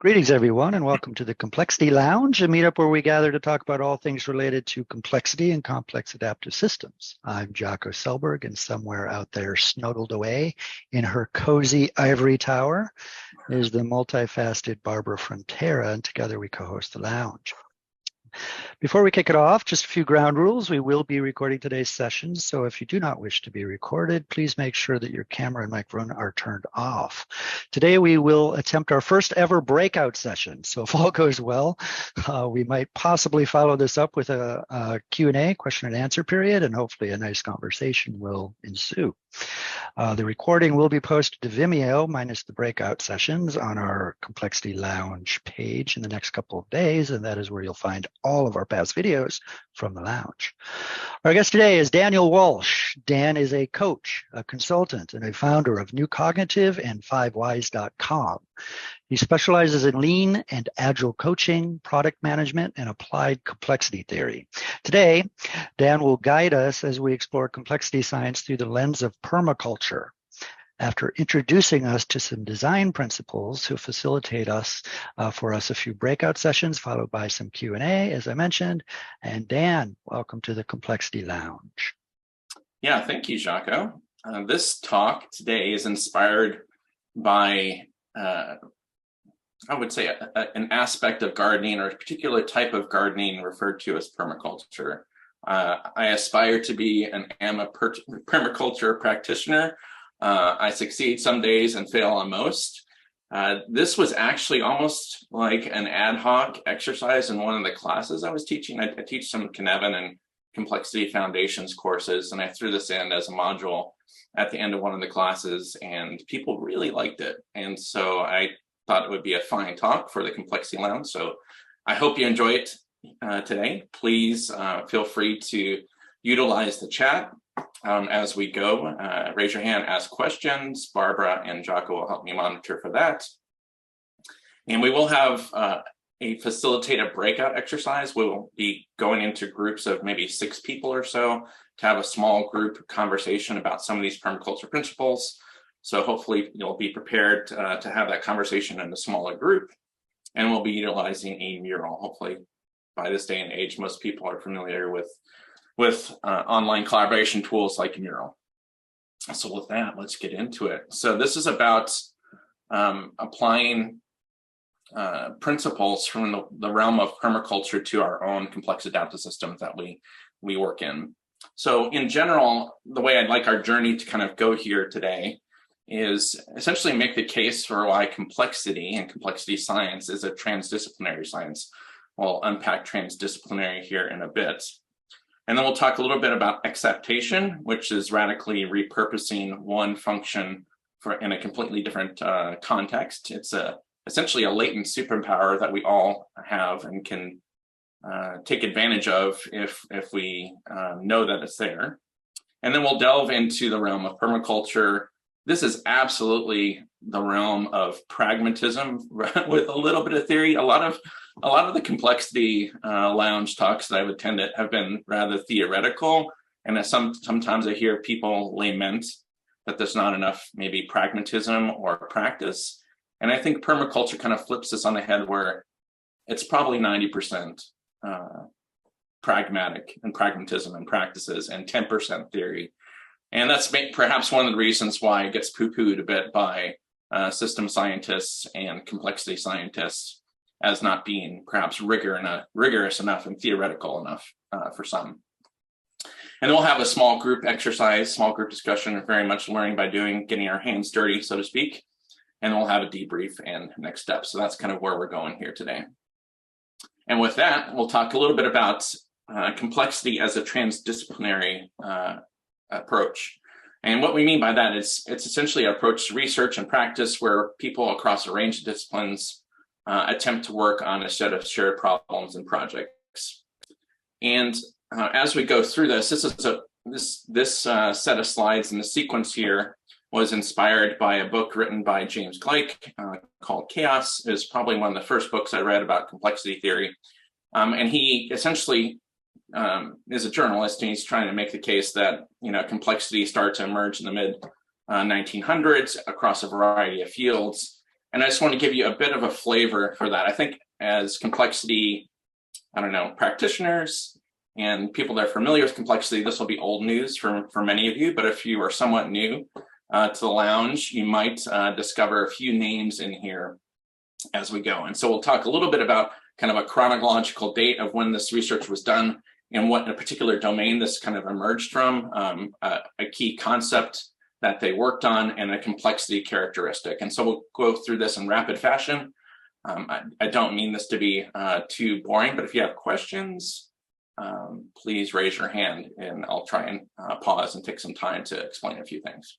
Greetings, everyone, and welcome to the Complexity Lounge, a meetup where we gather to talk about all things related to complexity and complex adaptive systems. I'm Jocko Selberg, and somewhere out there, snuggled away in her cozy ivory tower, is the multifaceted Barbara Frontera, and together we co-host the lounge. Before we kick it off, just a few ground rules. We will be recording today's session, so if you do not wish to be recorded, please make sure that your camera and microphone are turned off. Today, we will attempt our first ever breakout session. So if all goes well, we might possibly follow this up with a Q&A, question and answer period, and hopefully a nice conversation will ensue. The recording will be posted to Vimeo, minus the breakout sessions, on our Complexity Lounge page in the next couple of days, and that is where you'll find all of our past videos from the lounge. Our guest today is Daniel Walsh. Dan is a coach, a consultant, and a founder of New Cognitive and 5wise.com. He specializes in lean and agile coaching, product management, and applied complexity theory. Today, Dan will guide us as we explore complexity science through the lens of permaculture. After introducing us to some design principles to facilitate us for us a few breakout sessions, followed by some Q&A, as I mentioned. And Dan, welcome to the Complexity Lounge. Yeah, thank you, Jocko. This talk today is inspired by, I would say, an aspect of gardening, or a particular type of gardening referred to as permaculture. I aspire to be and am a permaculture practitioner. I succeed some days and fail on most. This was actually almost like an ad hoc exercise in one of the classes I was teaching. I teach some Cynefin and Complexity Foundations courses, and I threw this in as a module at the end of one of the classes, and people really liked it. And so I thought it would be a fine talk for the Complexity Lounge. So I hope you enjoy it today. Please feel free to utilize the chat as we go. Raise your hand, ask questions. Barbara and Jocko will help me monitor for that. And we will have a facilitated breakout exercise. We'll be going into groups of maybe 6 people or so to have a small group conversation about some of these permaculture principles. So hopefully you'll be prepared to have that conversation in a smaller group. And we'll be utilizing a mural. Hopefully by this day and age, most people are familiar with online collaboration tools like Mural. So with that, let's get into it. So this is about applying principles from the realm of permaculture to our own complex adaptive systems that we work in. So in general, the way I'd like our journey to kind of go here today is essentially make the case for why complexity and complexity science is a transdisciplinary science. We'll unpack transdisciplinary here in a bit. And then we'll talk a little bit about exaptation, which is radically repurposing one function in a completely different context. It's essentially a latent superpower that we all have and can take advantage of if we know that it's there. And then we'll delve into the realm of permaculture. This is absolutely the realm of pragmatism with a little bit of theory. A lot of the Complexity Lounge talks that I've attended have been rather theoretical, and sometimes I hear people lament that there's not enough maybe pragmatism or practice. And I think permaculture kind of flips this on the head, where it's probably 90% pragmatic and pragmatism and practices, and 10% theory. And that's perhaps one of the reasons why it gets poo-pooed a bit by system scientists and complexity scientists as not being perhaps rigorous enough and theoretical enough for some. And we'll have a small group exercise, small group discussion, very much learning by doing, getting our hands dirty, so to speak. And we'll have a debrief and next steps. So that's kind of where we're going here today. And with that, we'll talk a little bit about complexity as a transdisciplinary approach. And what we mean by that is it's essentially an approach to research and practice where people across a range of disciplines attempt to work on a set of shared problems and projects. And as we go through this, this set of slides and the sequence here was inspired by a book written by James Gleick called Chaos. It was probably one of the first books I read about complexity theory. And he essentially is a journalist, and he's trying to make the case that complexity started to emerge in the mid 1900s across a variety of fields, And I just want to give you a bit of a flavor for that. I think as complexity, practitioners and people that are familiar with complexity, this will be old news for many of you. But if you are somewhat new to the lounge, you might discover a few names in here as we go. And so we'll talk a little bit about kind of a chronological date of when this research was done and what in a particular domain this kind of emerged from, a key concept that they worked on, and a complexity characteristic. And so we'll go through this in rapid fashion. I don't mean this to be too boring, but if you have questions, please raise your hand and I'll try and pause and take some time to explain a few things.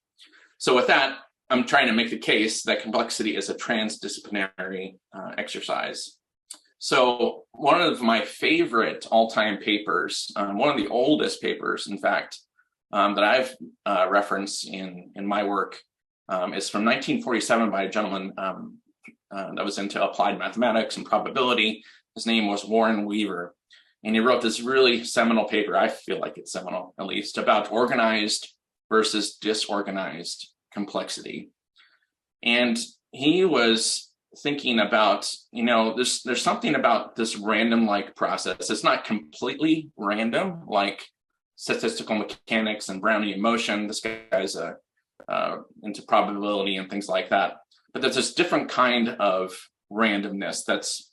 So with that, I'm trying to make the case that complexity is a transdisciplinary exercise. So one of my favorite all-time papers, one of the oldest papers, in fact, that I've referenced in my work is from 1947 by a gentleman that was into applied mathematics and probability. His name was Warren Weaver. And he wrote this really seminal paper, I feel like it's seminal at least, about organized versus disorganized complexity. And he was thinking about, there's something about this random-like process. It's not completely random, like statistical mechanics and Brownian motion. This guy's into probability and things like that. But there's this different kind of randomness that's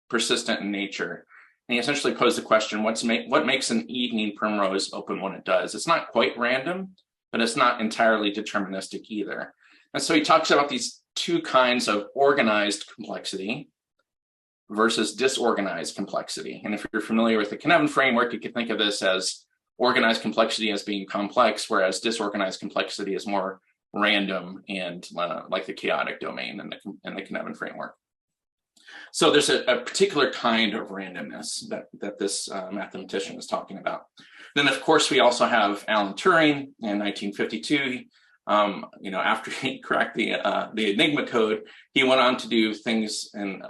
persistent in nature. And he essentially posed the question, what makes an evening primrose open when it does? It's not quite random, but it's not entirely deterministic either. And so he talks about these two kinds of organized complexity versus disorganized complexity. And if you're familiar with the Cynefin framework, you can think of this as organized complexity as being complex, whereas disorganized complexity is more random and like the chaotic domain in the Cynefin framework. So there's a particular kind of randomness that this mathematician is talking about. Then, of course, we also have Alan Turing in 1952. After he cracked the Enigma code, he went on to do things in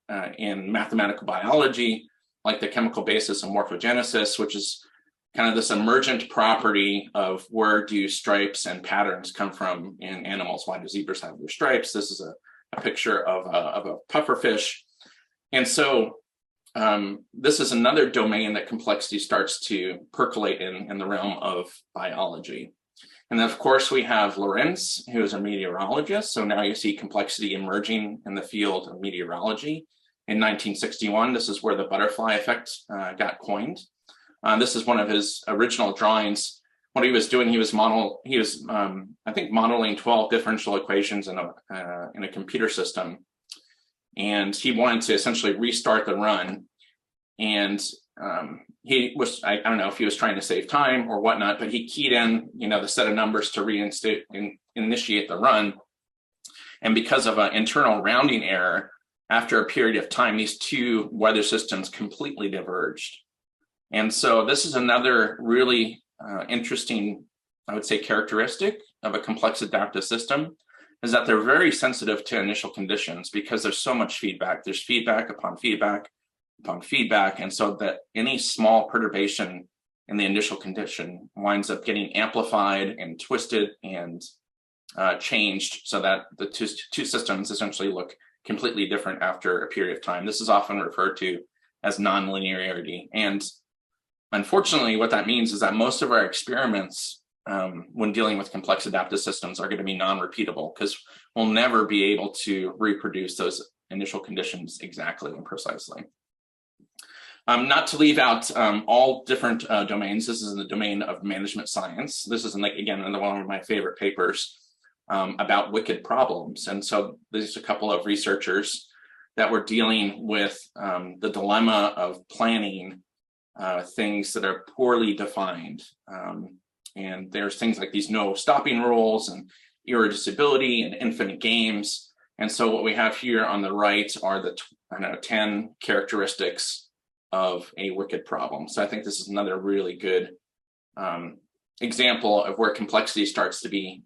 mathematical biology, like the chemical basis of morphogenesis, which is kind of this emergent property of where do stripes and patterns come from in animals. Why do zebras have their stripes? This is a picture of a pufferfish. And so this is another domain that complexity starts to percolate in the realm of biology. And then, of course, we have Lorenz, who is a meteorologist. So now you see complexity emerging in the field of meteorology. In 1961, this is where the butterfly effect got coined. This is one of his original drawings. What he was doing, he was modeling 12 differential equations in a computer system, and he wanted to essentially restart the run. And he was, I don't know if he was trying to save time or whatnot, but he keyed in, the set of numbers to initiate the run. And because of an internal rounding error, after a period of time, these two weather systems completely diverged. And so this is another really interesting, I would say, characteristic of a complex adaptive system, is that they're very sensitive to initial conditions because there's so much feedback. There's feedback upon feedback upon feedback. And so that any small perturbation in the initial condition winds up getting amplified and twisted and changed so that the two systems essentially look completely different after a period of time. This is often referred to as non-linearity. And unfortunately, what that means is that most of our experiments when dealing with complex adaptive systems are going to be non-repeatable because we'll never be able to reproduce those initial conditions exactly and precisely. Not to leave out all different domains, this is in the domain of management science. This is, again, another one of my favorite papers about wicked problems. And so there's a couple of researchers that were dealing with the dilemma of planning things that are poorly defined. And there's things like these no stopping rules and irreducibility and infinite games. And so what we have here on the right are the 10 characteristics of a wicked problem. So I think this is another really good example of where complexity starts to be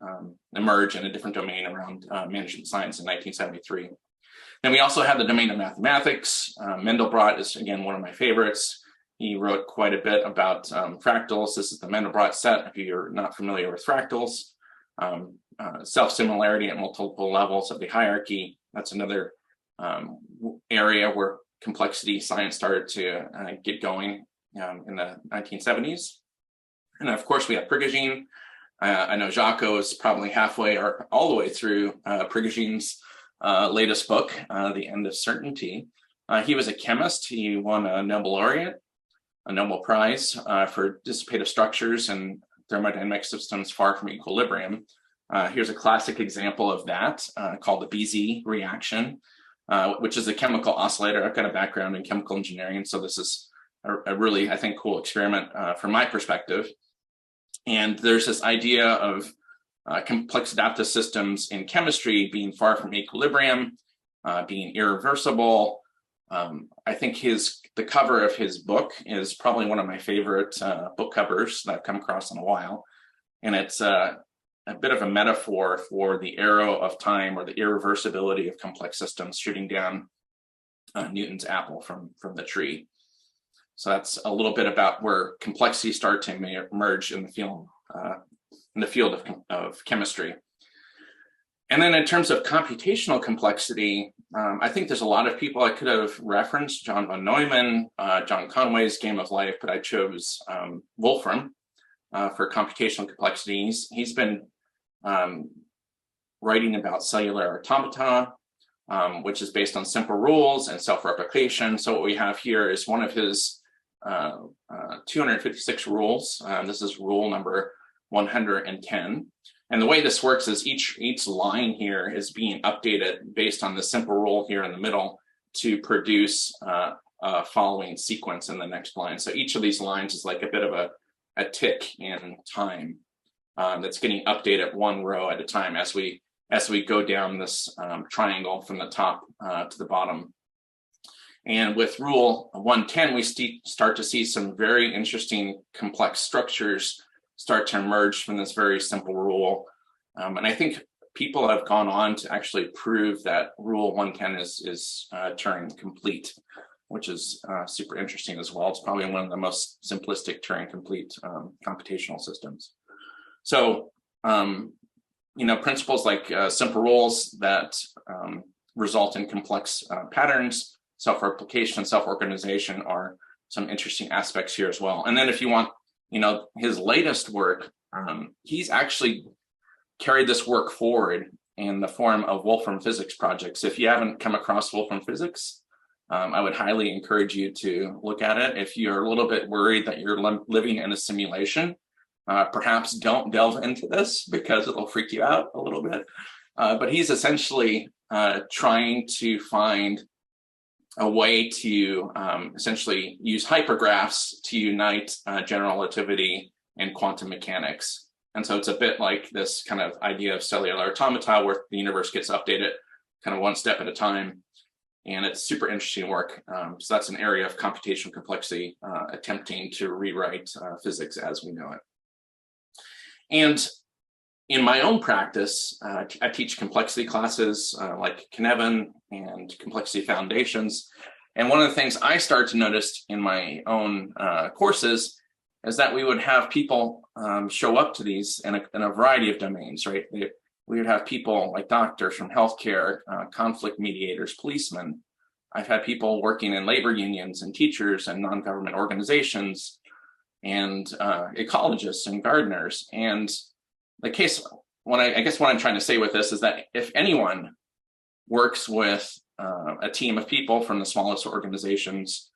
emerge in a different domain around management science in 1973. Then we also have the domain of mathematics. Mandelbrot is, again, one of my favorites. He wrote quite a bit about fractals. This is the Mandelbrot set, if you're not familiar with fractals. self-similarity at multiple levels of the hierarchy. That's another area where complexity science started to get going in the 1970s. And of course, we have Prigogine. I know Jaco is probably halfway or all the way through Prigogine's latest book, The End of Certainty. He was a chemist. He won a Nobel laureate, a Nobel Prize for dissipative structures and thermodynamic systems far from equilibrium. Here's a classic example of that called the BZ reaction, which is a chemical oscillator. I've got a background in chemical engineering, so this is a really, I think, cool experiment from my perspective. And there's this idea of complex adaptive systems in chemistry being far from equilibrium, being irreversible. I think the cover of his book is probably one of my favorite book covers that I've come across in a while. And it's a bit of a metaphor for the arrow of time or the irreversibility of complex systems shooting down Newton's apple from the tree. So that's a little bit about where complexity starts to emerge in the field of chemistry. And then in terms of computational complexity, I think there's a lot of people I could have referenced, John von Neumann, John Conway's Game of Life, but I chose Wolfram for computational complexity. He's been writing about cellular automata, which is based on simple rules and self-replication. So what we have here is one of his 256 rules. This is rule number 110. And the way this works is each line here is being updated based on the simple rule here in the middle to produce a following sequence in the next line. So each of these lines is like a bit of a tick in time that's getting updated one row at a time as we go down this triangle from the top to the bottom. And with rule 110, we start to see some very interesting complex structures start to emerge from this very simple rule. And I think people have gone on to actually prove that rule 110 is Turing complete, which is super interesting as well. It's probably one of the most simplistic Turing complete computational systems. So, principles like simple rules that result in complex patterns, self-replication, self-organization are some interesting aspects here as well. And then if you want, his latest work, he's actually carried this work forward in the form of Wolfram Physics projects. If you haven't come across Wolfram Physics, I would highly encourage you to look at it. If you're a little bit worried that you're living in a simulation, perhaps don't delve into this because it'll freak you out a little bit. But he's essentially trying to find a way to essentially use hypergraphs to unite general relativity and quantum mechanics. And so it's a bit like this kind of idea of cellular automata where the universe gets updated kind of one step at a time. And it's super interesting work. So that's an area of computational complexity, attempting to rewrite physics as we know it. And in my own practice, I teach complexity classes like Kinevin and complexity foundations. And one of the things I started to notice in my own courses is that we would have people show up to these in a variety of domains, right? We would have people like doctors from healthcare, conflict mediators, policemen. I've had people working in labor unions and teachers and non-government organizations and ecologists and gardeners. And the case, I guess what I'm trying to say with this is that if anyone works with a team of people from the smallest organizations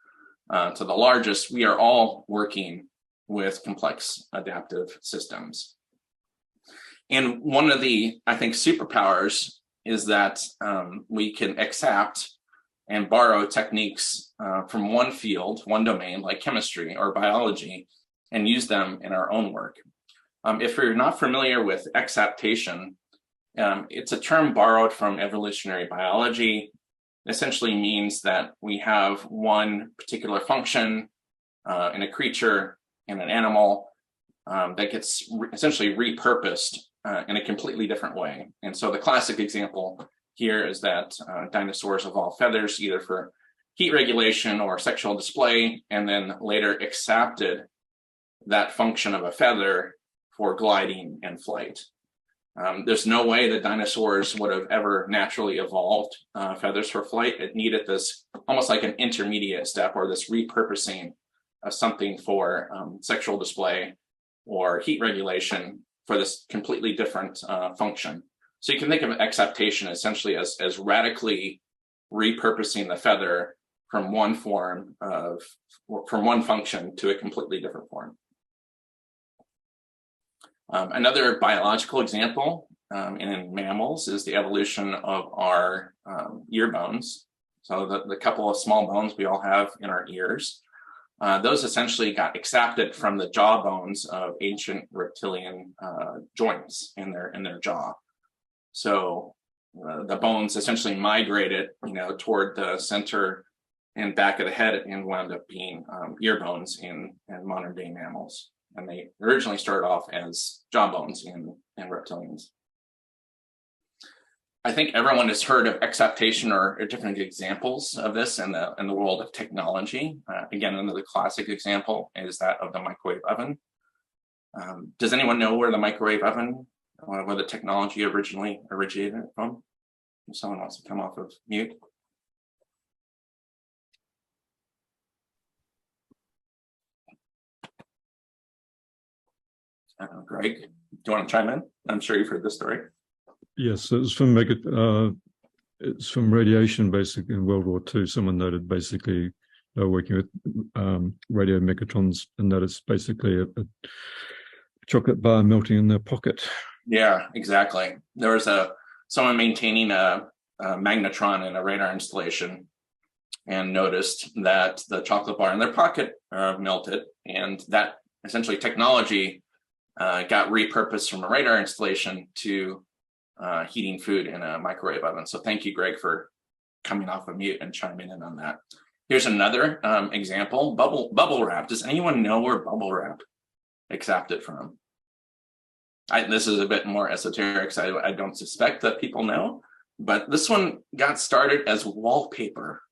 to the largest, we are all working with complex adaptive systems. And one of the, I think, superpowers is that we can accept and borrow techniques from one field, one domain, like chemistry or biology, and use them in our own work. If you're not familiar with exaptation, it's a term borrowed from evolutionary biology. It essentially means that we have one particular function in a creature, in an animal, that gets essentially repurposed in a completely different way. And so the classic example here is that dinosaurs evolved feathers either for heat regulation or sexual display, and then later exapted that function of a feather for gliding and flight. There's no way that dinosaurs would have ever naturally evolved feathers for flight. It needed this almost like an intermediate step, or this repurposing of something for sexual display or heat regulation for this completely different function. So you can think of exaptation essentially as radically repurposing the feather from one function to a completely different form. Another biological example in mammals is the evolution of our ear bones. So the couple of small bones we all have in our ears, those essentially got exapted from the jaw bones of ancient reptilian joints in their jaw. So the bones essentially migrated, toward the center and back of the head, and wound up being ear bones in modern day mammals. And they originally started off as jaw bones in reptilians. I think everyone has heard of exaptation or different examples of this in the world of technology. Again, another classic example is that of the microwave oven. Does anyone know where the microwave oven, where the technology originally originated from? If someone wants to come off of mute. Greg, do you want to chime in? I'm sure you've heard this story. Yes, it's from radiation, basically, in World War II. Someone noted basically they were working with radio megatrons, and that it's basically a chocolate bar melting in their pocket. Yeah, exactly. There was someone maintaining a magnetron in a radar installation and noticed that the chocolate bar in their pocket melted, and that essentially technology got repurposed from a radar installation to heating food in a microwave oven. So thank you, Greg, for coming off of mute and chiming in on that. Here's another example, bubble wrap. Does anyone know where bubble wrap exapted from? This is a bit more esoteric, so I don't suspect that people know, but this one got started as wallpaper.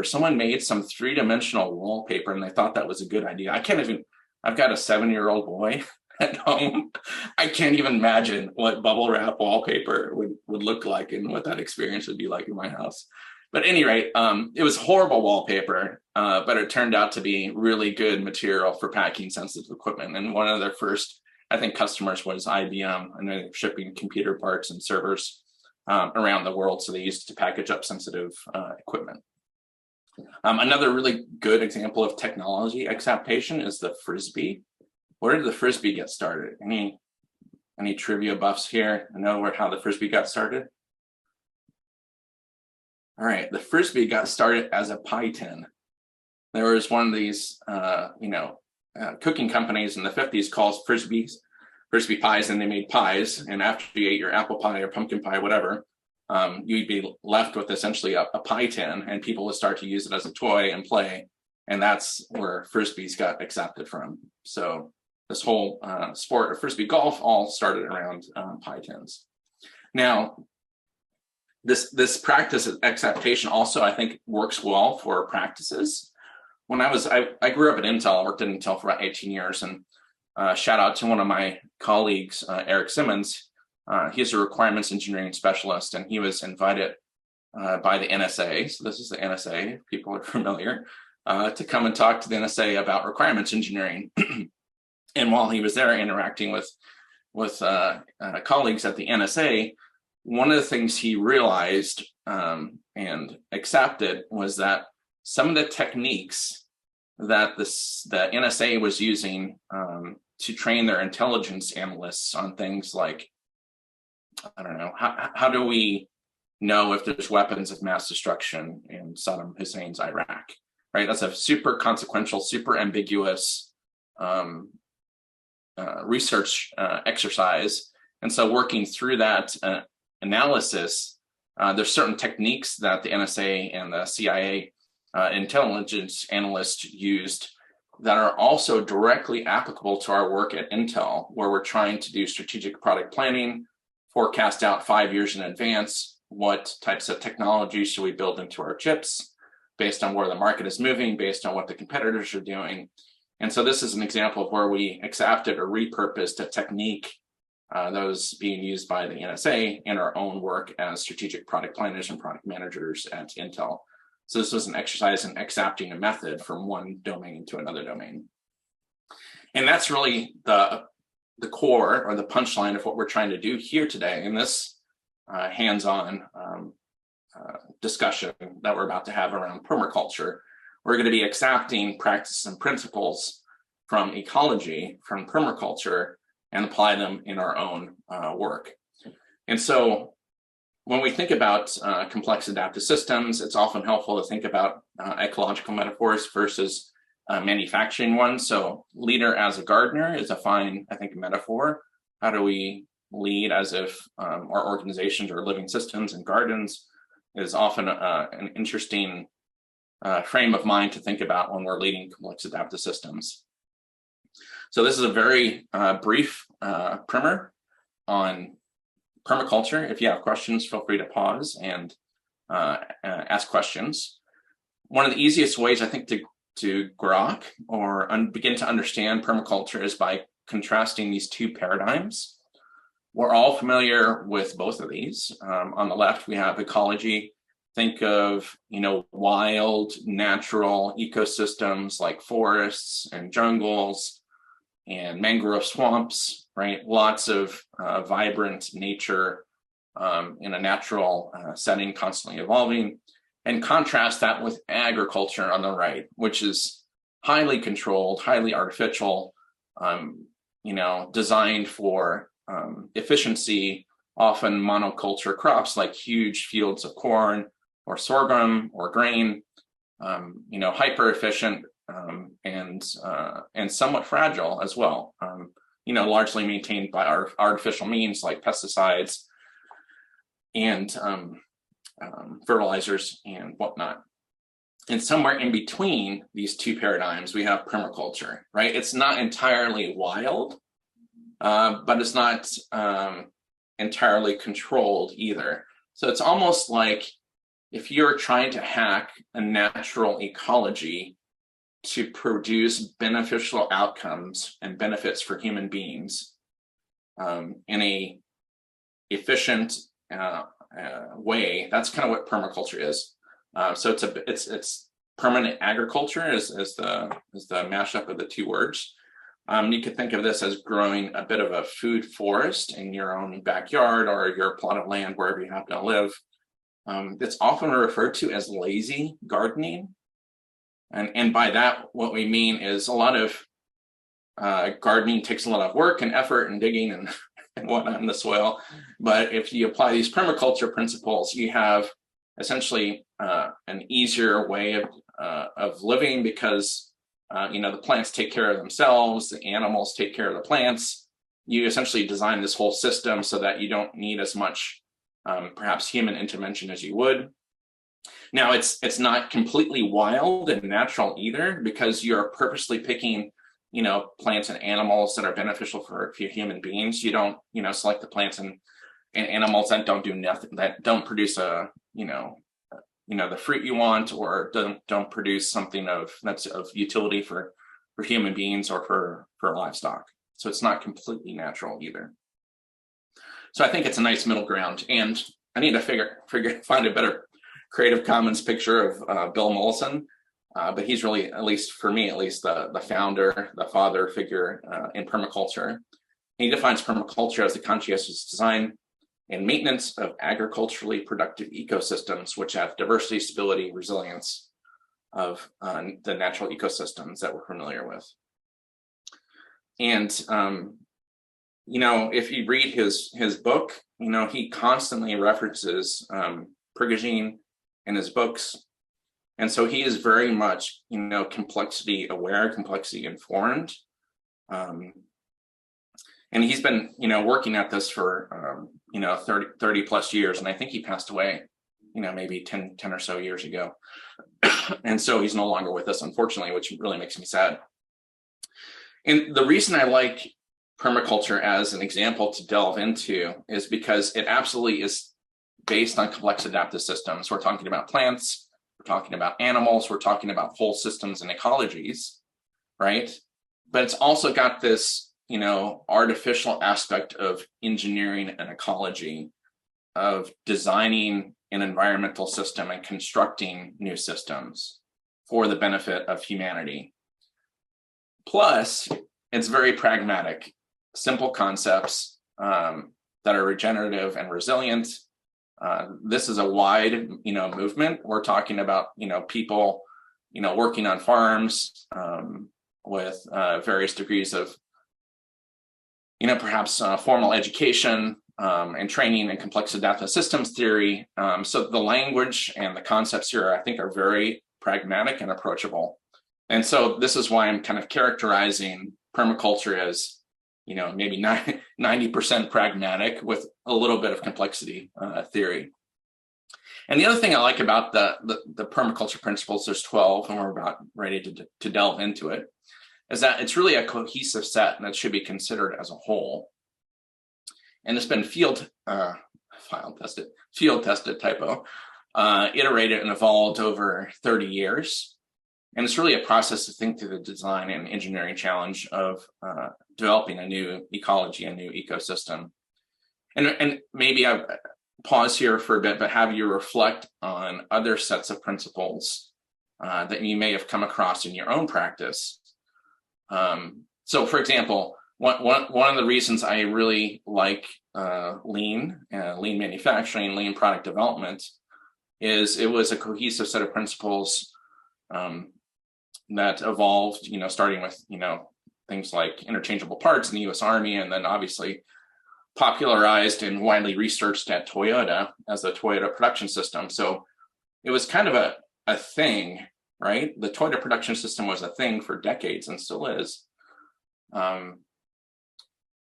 Someone made some three-dimensional wallpaper, and they thought that was a good idea. I've got a 7-year-old boy at home. I can't even imagine what bubble wrap wallpaper would look like and what that experience would be like in my house. But at any rate, it was horrible wallpaper, but it turned out to be really good material for packing sensitive equipment. And one of their first, I think, customers was IBM, and they're shipping computer parts and servers around the world. So they used it to package up sensitive equipment. Another really good example of technology exaptation is the Frisbee. Where did the Frisbee get started? Any trivia buffs here know how the Frisbee got started? All right, the Frisbee got started as a pie tin. There was one of these, cooking companies in the 50s called Frisbee pies, and they made pies. And after you ate your apple pie or pumpkin pie, whatever, you'd be left with essentially a pie tin, and people would start to use it as a toy and play. And that's where Frisbees got accepted from. So this whole sport of Frisbee golf all started around pie tins. Now, this practice of exaptation also, I think, works well for practices. When I grew up at Intel, I worked at Intel for about 18 years, and shout out to one of my colleagues, Eric Simmons. He's a requirements engineering specialist, and he was invited by the NSA. So this is the NSA, if people are familiar, to come and talk to the NSA about requirements engineering. And while he was there interacting with colleagues at the NSA, one of the things he realized and accepted was that some of the techniques that the NSA was using to train their intelligence analysts on things like, I don't know, how do we know if there's weapons of mass destruction in Saddam Hussein's Iraq, right? That's a super consequential, super ambiguous research exercise. And so working through that analysis, there's certain techniques that the NSA and the CIA intelligence analysts used that are also directly applicable to our work at Intel, where we're trying to do strategic product planning, forecast out 5 years in advance, what types of technology should we build into our chips based on where the market is moving, based on what the competitors are doing. And so this is an example of where we exapted or repurposed a technique those being used by the NSA in our own work as strategic product planners and product managers at Intel. So this was an exercise in exapting a method from one domain to another domain. And that's really the core or the punchline of what we're trying to do here today in this hands-on discussion that we're about to have around permaculture. We're going to be exapting practices and principles from ecology, from permaculture, and apply them in our own work. And so when we think about complex adaptive systems, it's often helpful to think about ecological metaphors versus manufacturing ones. So leader as a gardener is a fine, I think, metaphor. How do we lead as if our organizations are living systems, and gardens is often an interesting frame of mind to think about when we're leading complex adaptive systems. So this is a very brief primer on permaculture. If you have questions, feel free to pause and ask questions. One of the easiest ways, I think, to grok or begin to understand permaculture is by contrasting these two paradigms. We're all familiar with both of these. On the left, we have ecology. Think of, wild, natural ecosystems like forests and jungles and mangrove swamps, right? Lots of vibrant nature in a natural setting, constantly evolving. And contrast that with agriculture on the right, which is highly controlled, highly artificial, designed for efficiency, often monoculture crops like huge fields of corn or sorghum or grain, hyper efficient and somewhat fragile as well, largely maintained by artificial means like pesticides and fertilizers and whatnot. And somewhere in between these two paradigms, we have permaculture, right? It's not entirely wild, but it's not entirely controlled either. So it's almost like if you're trying to hack a natural ecology to produce beneficial outcomes and benefits for human beings in a efficient way, that's kind of what permaculture is. So it's permanent agriculture is the mashup of the two words. You could think of this as growing a bit of a food forest in your own backyard or your plot of land, wherever you happen to live. It's often referred to as lazy gardening. And by that, what we mean is a lot of gardening takes a lot of work and effort and digging and whatnot in the soil. But if you apply these permaculture principles, you have essentially an easier way of living because the plants take care of themselves, the animals take care of the plants. You essentially design this whole system so that you don't need as much perhaps human intervention as you would. Now, it's not completely wild and natural either, because you're purposely picking plants and animals that are beneficial for human beings. You don't select the plants and animals that don't do nothing, that don't produce the fruit you want, or don't produce something that's of utility for human beings or for livestock. So it's not completely natural either. So I think it's a nice middle ground, and I need to find a better Creative Commons picture of Bill Mollison, but he's really, at least for me, the founder, the father figure in permaculture. And he defines permaculture as the conscientious design and maintenance of agriculturally productive ecosystems which have diversity, stability, resilience of the natural ecosystems that we're familiar with. And if you read his book, he constantly references Prigogine in his books. And so he is very much, complexity aware, complexity informed. And he's been, working at this for, 30 plus years. And I think he passed away, maybe 10 or so years ago. And so he's no longer with us, unfortunately, which really makes me sad. And the reason I like permaculture as an example to delve into is because it absolutely is based on complex adaptive systems. We're talking about plants, we're talking about animals, we're talking about whole systems and ecologies, right? But it's also got this, artificial aspect of engineering and ecology, of designing an environmental system and constructing new systems for the benefit of humanity. Plus, it's very pragmatic, simple concepts that are regenerative and resilient. This is a wide, movement. We're talking about, people, working on farms with various degrees of, perhaps formal education and training in complex adaptive systems theory. So the language and the concepts here, I think, are very pragmatic and approachable. And so this is why I'm kind of characterizing permaculture as, maybe 90% pragmatic with a little bit of complexity theory. And the other thing I like about the permaculture principles, there's 12, and we're about ready to delve into it, is that it's really a cohesive set that should be considered as a whole. And it's been field tested typo, iterated and evolved over 30 years. And it's really a process to think through the design and engineering challenge of developing a new ecology, a new ecosystem. And maybe I pause here for a bit, but have you reflect on other sets of principles that you may have come across in your own practice. So, for example, one of the reasons I really like lean manufacturing, lean product development, is it was a cohesive set of principles that evolved, starting with, things like interchangeable parts in the US Army, and then obviously popularized and widely researched at Toyota as a Toyota production system. So it was kind of a thing, right? The Toyota production system was a thing for decades and still is. And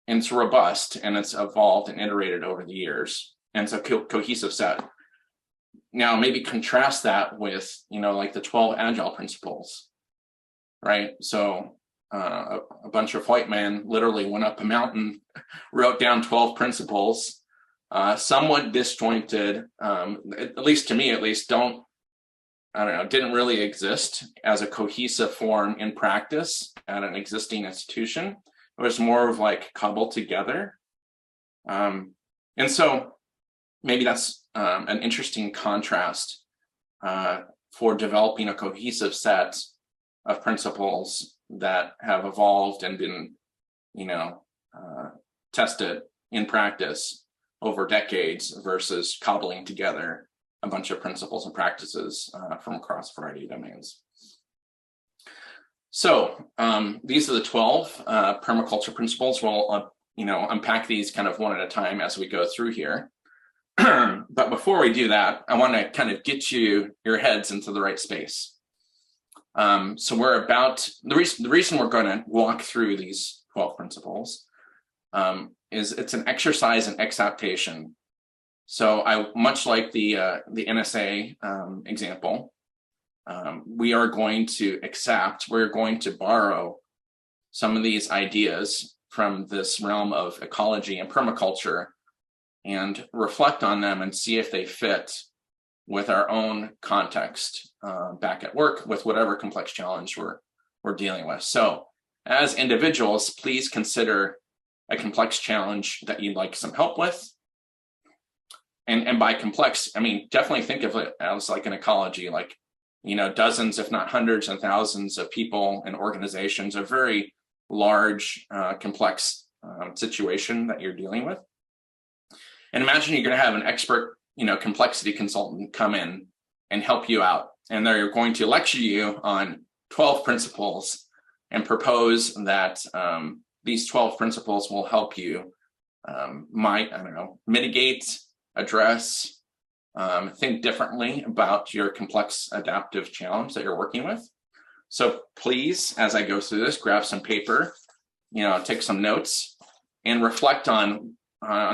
it's robust, and it's evolved and iterated over the years. And it's a cohesive set. Now, maybe contrast that with, like the 12 agile principles, right? So a bunch of white men literally went up a mountain, wrote down 12 principles, somewhat disjointed, at least to me, didn't really exist as a cohesive form in practice at an existing institution. It was more of like cobbled together. And so maybe that's an interesting contrast for developing a cohesive set of principles that have evolved and been, tested in practice over decades versus cobbling together a bunch of principles and practices from across a variety of domains. So these are the 12 permaculture principles. We'll, unpack these kind of one at a time as we go through here. But before we do that, I want to kind of get your heads into the right space. So we're about, the reason we're going to walk through these 12 principles is it's an exercise in exaptation. So much like the NSA example, we are going to we're going to borrow some of these ideas from this realm of ecology and permaculture and reflect on them and see if they fit with our own context back at work with whatever complex challenge we're dealing with. So as individuals, please consider a complex challenge that you'd like some help with. And by complex, I mean, definitely think of it as like an ecology, like, dozens, if not hundreds and thousands of people and organizations, a very large, complex situation that you're dealing with. And imagine you're going to have an expert, complexity consultant come in and help you out. And they're going to lecture you on 12 principles and propose that these 12 principles will help you mitigate, address, think differently about your complex adaptive challenge that you're working with. So please, as I go through this, grab some paper, take some notes and reflect on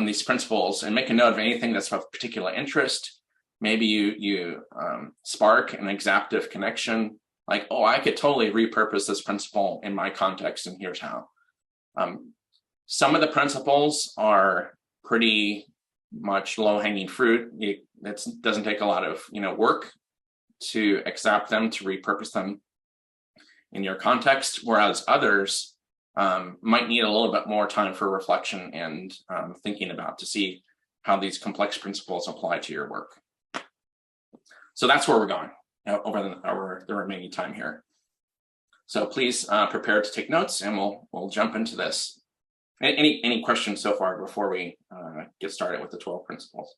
these principles and make a note of anything that's of particular interest. Maybe you spark an exaptive connection, like, oh, I could totally repurpose this principle in my context, and here's how. Some of the principles are pretty much low-hanging fruit. It doesn't take a lot of work to exapt them, to repurpose them in your context, whereas others might need a little bit more time for reflection and thinking about to see how these complex principles apply to your work. So that's where we're going over the remaining time here. So please prepare to take notes, and we'll jump into this. Any questions so far before we get started with the 12 principles?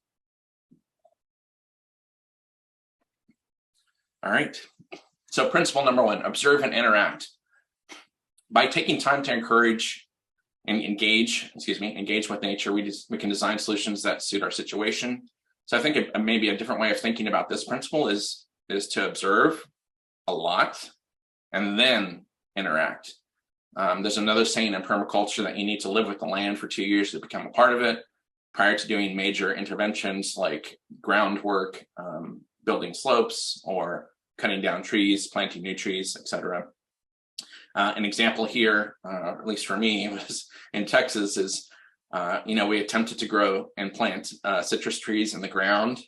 All right. So principle number 1, observe and interact. By taking time to encourage and engage with nature, we can design solutions that suit our situation. So I think maybe a different way of thinking about this principle is to observe a lot and then interact. There's another saying in permaculture that you need to live with the land for 2 years to become a part of it, prior to doing major interventions like groundwork, building slopes, or cutting down trees, planting new trees, etc. An example here, at least for me, was in Texas is, we attempted to grow and plant citrus trees in the ground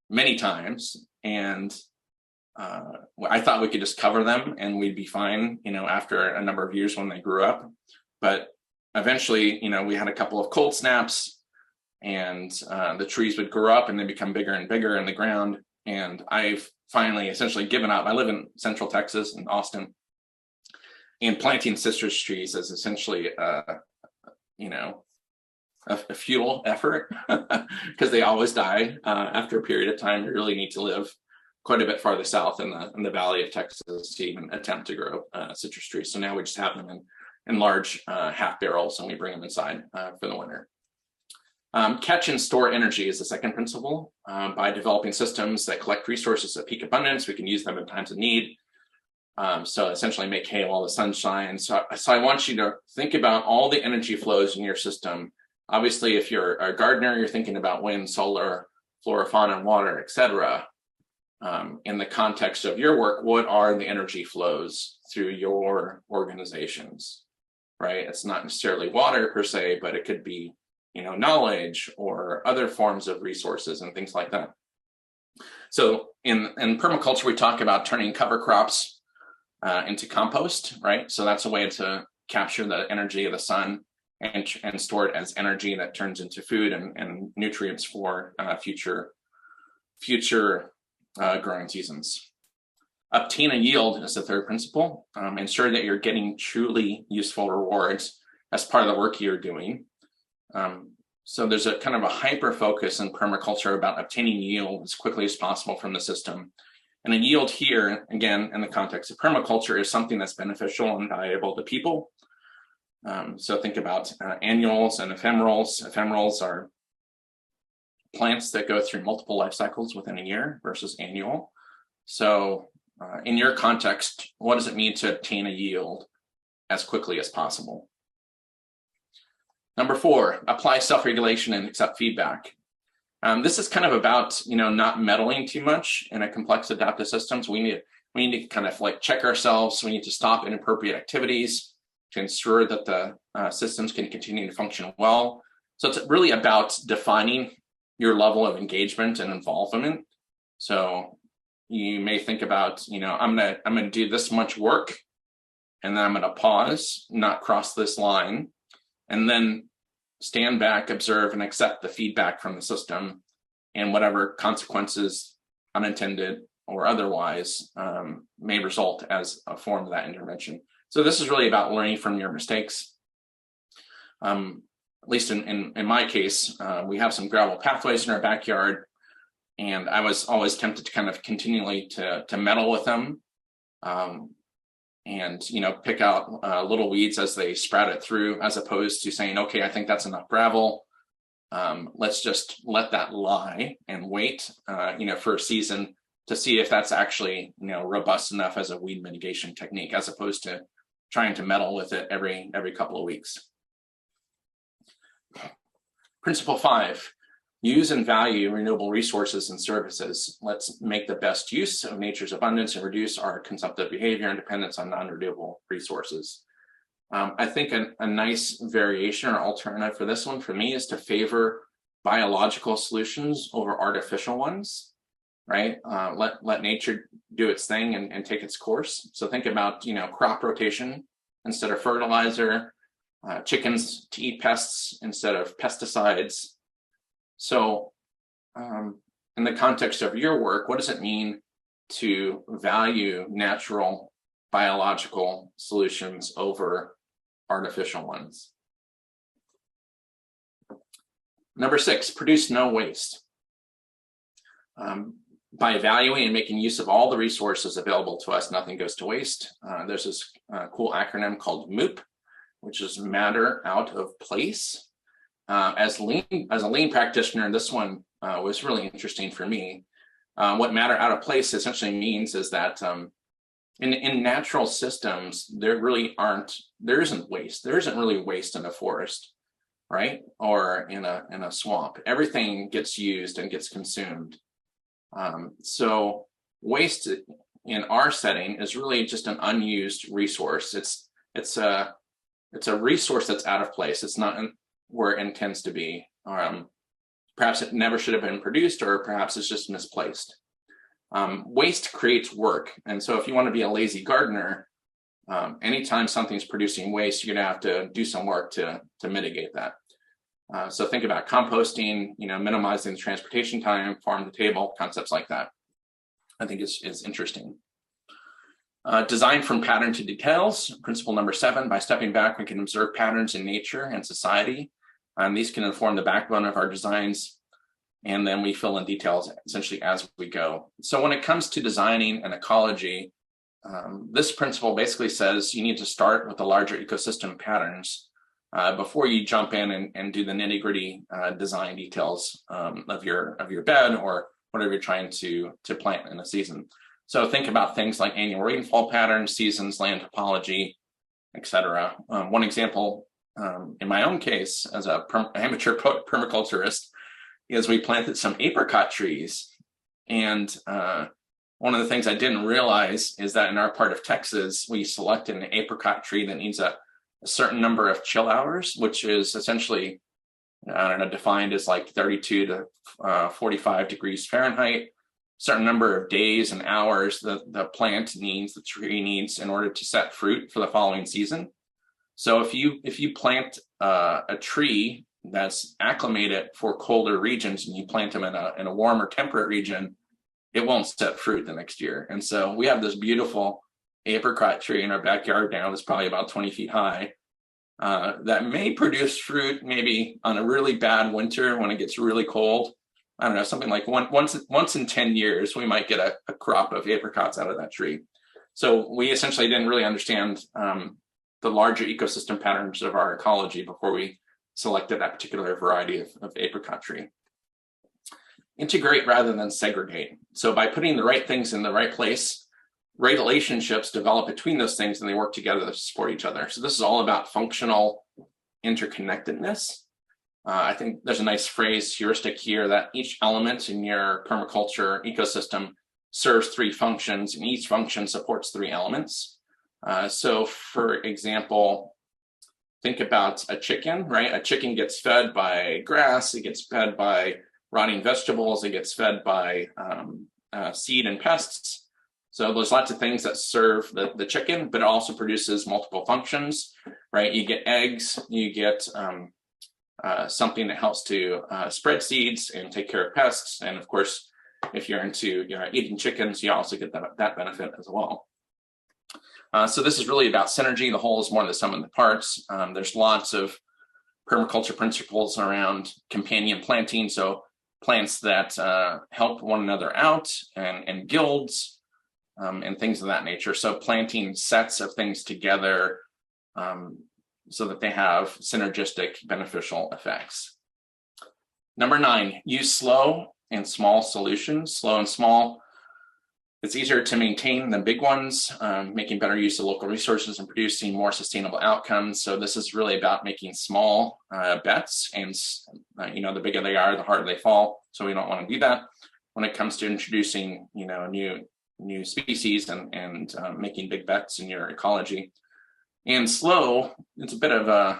many times. And I thought we could just cover them and we'd be fine, after a number of years when they grew up. But eventually, we had a couple of cold snaps and the trees would grow up and they become bigger and bigger in the ground. And I've finally essentially given up. I live in Central Texas in Austin, and planting citrus trees is essentially a futile effort because they always die after a period of time. You really need to live quite a bit farther south in the valley of Texas to even attempt to grow citrus trees. So now we just have them in large half barrels and we bring them inside for the winter. Catch and store energy is the second principle. By developing systems that collect resources at peak abundance, we can use them in times of need. So essentially make hay while the sun shines. So I want you to think about all the energy flows in your system. Obviously, if you're a gardener, you're thinking about wind, solar, flora, fauna, and water, etc. In the context of your work, what are the energy flows through your organizations, right? It's not necessarily water per se, but it could be, knowledge or other forms of resources and things like that. So in permaculture, we talk about turning cover crops into compost, right? So that's a way to capture the energy of the sun and store it as energy that turns into food and nutrients for future growing seasons. Obtain a yield is the third principle. Ensure that you're getting truly useful rewards as part of the work you're doing. So there's a kind of a hyper focus in permaculture about obtaining yield as quickly as possible from the system. And a yield here, again, in the context of permaculture, is something that's beneficial and valuable to people. So think about annuals and ephemerals. Ephemerals are plants that go through multiple life cycles within a year versus annual. So in your context, what does it mean to obtain a yield as quickly as possible? Number 4, apply self-regulation and accept feedback. This is kind of about, not meddling too much in a complex adaptive systems. We need to kind of like check ourselves. We need to stop inappropriate activities to ensure that the systems can continue to function well. So it's really about defining your level of engagement and involvement. So you may think about, I'm gonna do this much work, and then I'm gonna pause, not cross this line, and then stand back, observe, and accept the feedback from the system and whatever consequences, unintended or otherwise, may result as a form of that intervention. So this is really about learning from your mistakes. At least in my case, we have some gravel pathways in our backyard, and I was always tempted to kind of continually to meddle with them, and pick out little weeds as they sprout it through, as opposed to saying, okay, I think that's enough gravel. Let's just let that lie and wait, for a season to see if that's actually, robust enough as a weed mitigation technique, as opposed to trying to meddle with it every couple of weeks. Principle 5, use and value renewable resources and services. Let's make the best use of nature's abundance and reduce our consumptive behavior and dependence on non-renewable resources. I think a nice variation or alternative for this one for me is to favor biological solutions over artificial ones, right? Let nature do its thing and take its course. So think about, crop rotation instead of fertilizer, chickens to eat pests instead of pesticides. So in the context of your work, what does it mean to value natural biological solutions over artificial ones? Number 6, produce no waste. By evaluating and making use of all the resources available to us, nothing goes to waste. There's this cool acronym called MOOP, which is matter out of place. As a lean practitioner, this one was really interesting for me. What matter out of place essentially means is that in natural systems, there isn't waste. There isn't really waste in a forest, right? Or in a swamp. Everything gets used and gets consumed. So waste in our setting is really just an unused resource. It's a resource that's out of place. It's not where it intends to be. Perhaps it never should have been produced, or perhaps it's just misplaced. Waste creates work. And so if you want to be a lazy gardener, anytime something's producing waste, you're gonna have to do some work to mitigate that. So think about composting, minimizing the transportation time, farm to table, concepts like that. I think is interesting. Design from pattern to details, principle number 7. By stepping back, we can observe patterns in nature and society. These can inform the backbone of our designs, and then we fill in details essentially as we go. So when it comes to designing an ecology, this principle basically says you need to start with the larger ecosystem patterns before you jump in and do the nitty-gritty design details of your bed or whatever you're trying to plant in a season. So think about things like annual rainfall patterns, seasons, land topology, etc. One example in my own case as a amateur permaculturist is we planted some apricot trees. And one of the things I didn't realize is that in our part of Texas, we selected an apricot tree that needs a certain number of chill hours, which is essentially, defined as like 32 to 45 degrees Fahrenheit, certain number of days and hours that the tree needs in order to set fruit for the following season. So if you plant a tree that's acclimated for colder regions and you plant them in a warmer temperate region, it won't set fruit the next year. And so we have this beautiful apricot tree in our backyard now that's probably about 20 feet high that may produce fruit maybe on a really bad winter when it gets really cold. I don't know, something like once in 10 years, we might get a crop of apricots out of that tree. So we essentially didn't really understand the larger ecosystem patterns of our ecology before we selected that particular variety of apricot tree. Integrate rather than segregate. So by putting the right things in the right place, relationships develop between those things and they work together to support each other. So this is all about functional interconnectedness. I think there's a nice heuristic here that each element in your permaculture ecosystem serves 3 functions, and each function supports 3 elements. So for example, think about a chicken, right? A chicken gets fed by grass, it gets fed by rotting vegetables, it gets fed by seed and pests. So there's lots of things that serve the chicken, but it also produces multiple functions, right? You get eggs, you get something that helps to spread seeds and take care of pests. And of course, if you're into eating chickens, you also get that benefit as well. So this is really about synergy. The whole is more than the sum of the parts. There's lots of permaculture principles around companion planting. So plants that help one another out and guilds and things of that nature. So planting sets of things together so that they have synergistic beneficial effects. Number 9, use slow and small solutions. Slow and small, it's easier to maintain than big ones, making better use of local resources and producing more sustainable outcomes. So this is really about making small bets, and the bigger they are, the harder they fall. So we don't want to do that when it comes to introducing new species and making big bets in your ecology. And slow, it's a bit of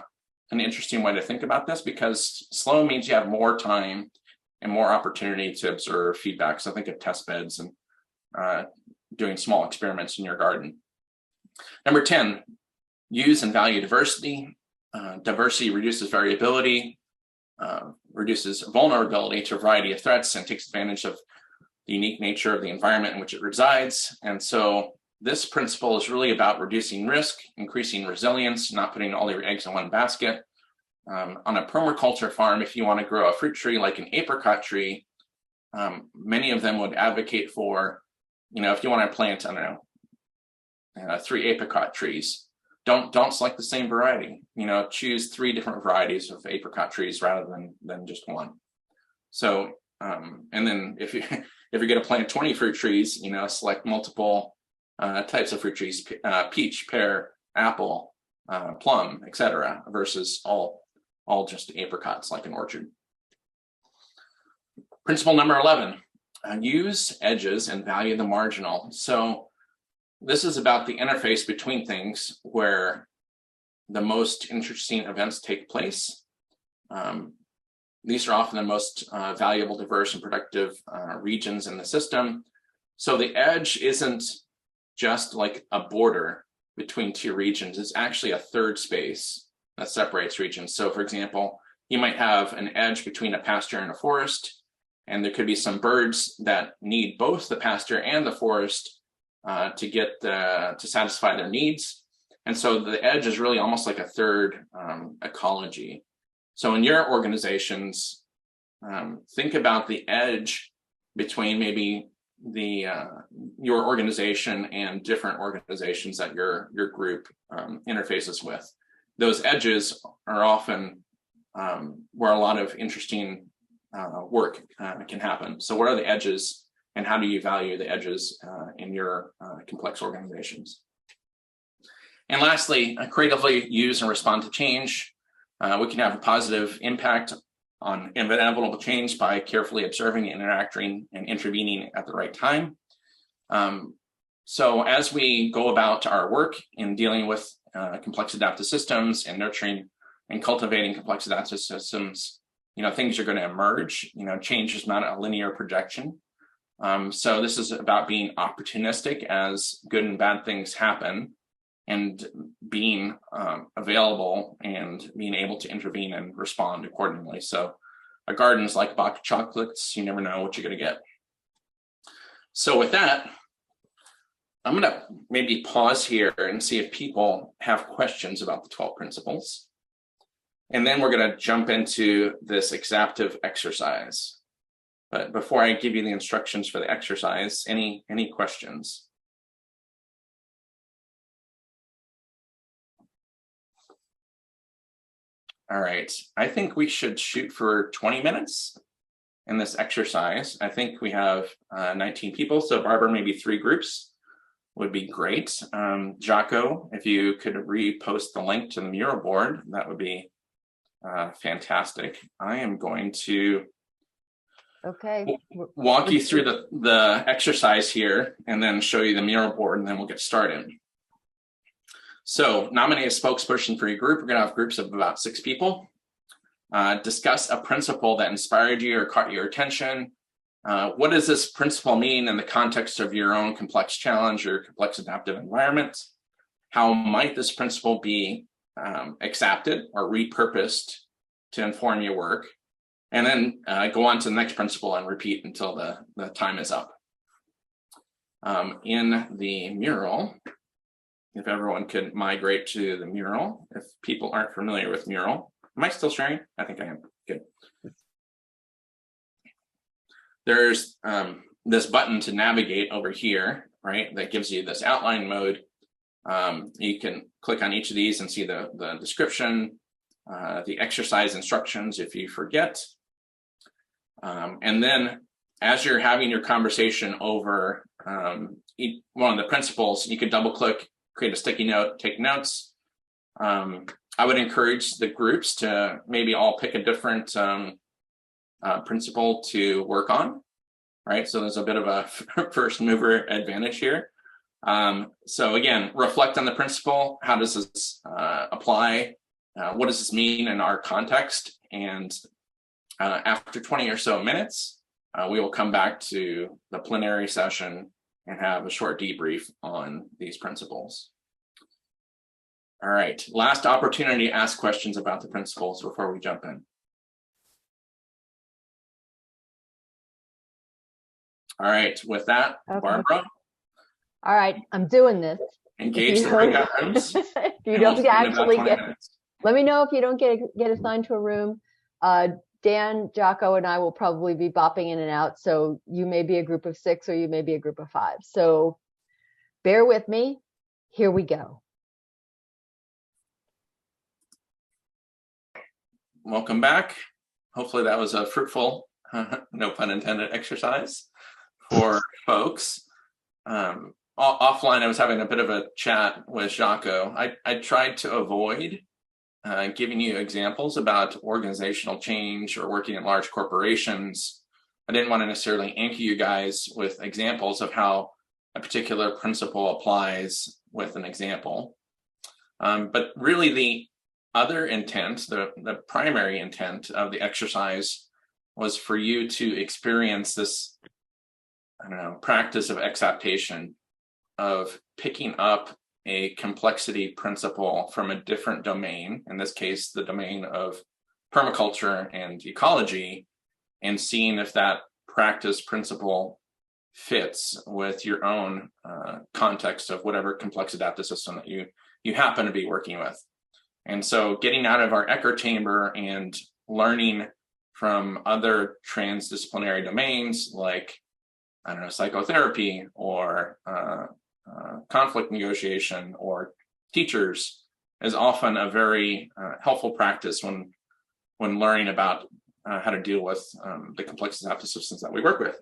an interesting way to think about this, because slow means you have more time and more opportunity to observe feedback. So think of test beds and doing small experiments in your garden. Number 10, use and value diversity. Diversity reduces variability, reduces vulnerability to a variety of threats, and takes advantage of the unique nature of the environment in which it resides. And so this principle is really about reducing risk, increasing resilience, not putting all your eggs in one basket. On a permaculture farm, if you want to grow a fruit tree like an apricot tree, many of them would advocate for, if you want to plant, 3 apricot trees, don't select the same variety. Choose 3 different varieties of apricot trees rather than just one. So, and then if you're going to plant 20 fruit trees, select multiple types of fruit trees: peach, pear, apple, plum, etc., versus all just apricots like an orchard. Principle number 11: use edges and value the marginal. So this is about the interface between things where the most interesting events take place. These are often the most valuable, diverse, and productive regions in the system. So the edge isn't just like a border between 2 regions. It's actually a third space that separates regions. So for example, you might have an edge between a pasture and a forest, and there could be some birds that need both the pasture and the forest to satisfy their needs. And so the edge is really almost like a third ecology. So in your organizations, think about the edge between maybe your organization and different organizations that your group interfaces with. Those edges are often where a lot of interesting work can happen. So what are the edges, and how do you value the edges in your complex organizations? And lastly, creatively use and respond to change. We can have a positive impact on inevitable change by carefully observing, interacting, and intervening at the right time. So as we go about our work in dealing with complex adaptive systems and nurturing and cultivating complex adaptive systems, things are going to emerge. Change is not a linear projection. So this is about being opportunistic as good and bad things happen, and being available and being able to intervene and respond accordingly. So a garden's like a box of chocolates. You never know what you're going to get. So with that, I'm going to maybe pause here and see if people have questions about the 12 principles. And then we're going to jump into this exaptive exercise. But before I give you the instructions for the exercise, any questions? All right, I think we should shoot for 20 minutes in this exercise. I think we have 19 people, so Barbara, maybe 3 groups would be great. Jocko, if you could repost the link to the mural board, that would be fantastic. I am going to walk you through the exercise here and then show you the mural board, and then we'll get started. So nominate a spokesperson for your group. We're going to have groups of about 6 people. Discuss a principle that inspired you or caught your attention. What does this principle mean in the context of your own complex challenge or complex adaptive environment? How might this principle be exapted or repurposed to inform your work? And then go on to the next principle and repeat until the time is up. In the mural, if everyone could migrate to the mural, if people aren't familiar with mural. Am I still sharing? I think I am. Good. There's this button to navigate over here, right? That gives you this outline mode. You can click on each of these and see the description, the exercise instructions if you forget. And then as you're having your conversation over one of the principles, you could double click, create a sticky note, take notes. I would encourage the groups to maybe all pick a different principle to work on, right? So there's a bit of a first mover advantage here. So again, reflect on the principle. How does this apply? What does this mean in our context? And after 20 or so minutes, we will come back to the plenary session and have a short debrief on these principles. All right, last opportunity to ask questions about the principles before we jump in. All right, with that, Okay. Barbara, All right, I'm doing this. engage the breakout rooms. If you and we'll don't see you in about actually 20 get, minutes. let me know if you don't get assigned to a room. Dan, Jocko, and I will probably be bopping in and out. So you may be a group of 6 or you may be a group of 5. So bear with me. Here we go. Welcome back. Hopefully that was a fruitful, no pun intended, exercise for folks. Offline, I was having a bit of a chat with Jocko. I tried to avoid giving you examples about organizational change or working in large corporations. I didn't want to necessarily anchor you guys with examples of how a particular principle applies with an example. But really the other intent, the primary intent of the exercise was for you to experience this, I don't know, practice of exaptation, of picking up a complexity principle from a different domain, in this case, the domain of permaculture and ecology, and seeing if that practice principle fits with your own context of whatever complex adaptive system that you happen to be working with. And so getting out of our echo chamber and learning from other transdisciplinary domains like, I don't know, psychotherapy or conflict negotiation or teachers is often a very helpful practice when learning about how to deal with the complex adaptive systems that we work with.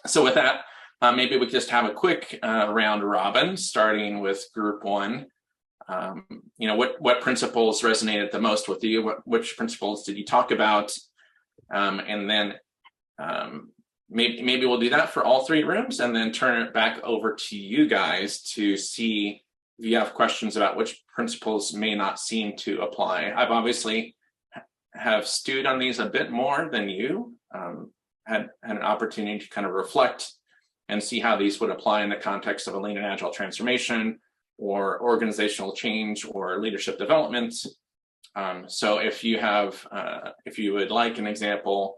So with that, maybe we could just have a quick round robin, starting with group 1. You know, what principles resonated the most with you? Which principles did you talk about? And then maybe we'll do that for all 3 rooms and then turn it back over to you guys to see if you have questions about which principles may not seem to apply. I've obviously have stewed on these a bit more than you, had an opportunity to kind of reflect and see how these would apply in the context of a lean and agile transformation or organizational change or leadership development. So if you have, if you would like an example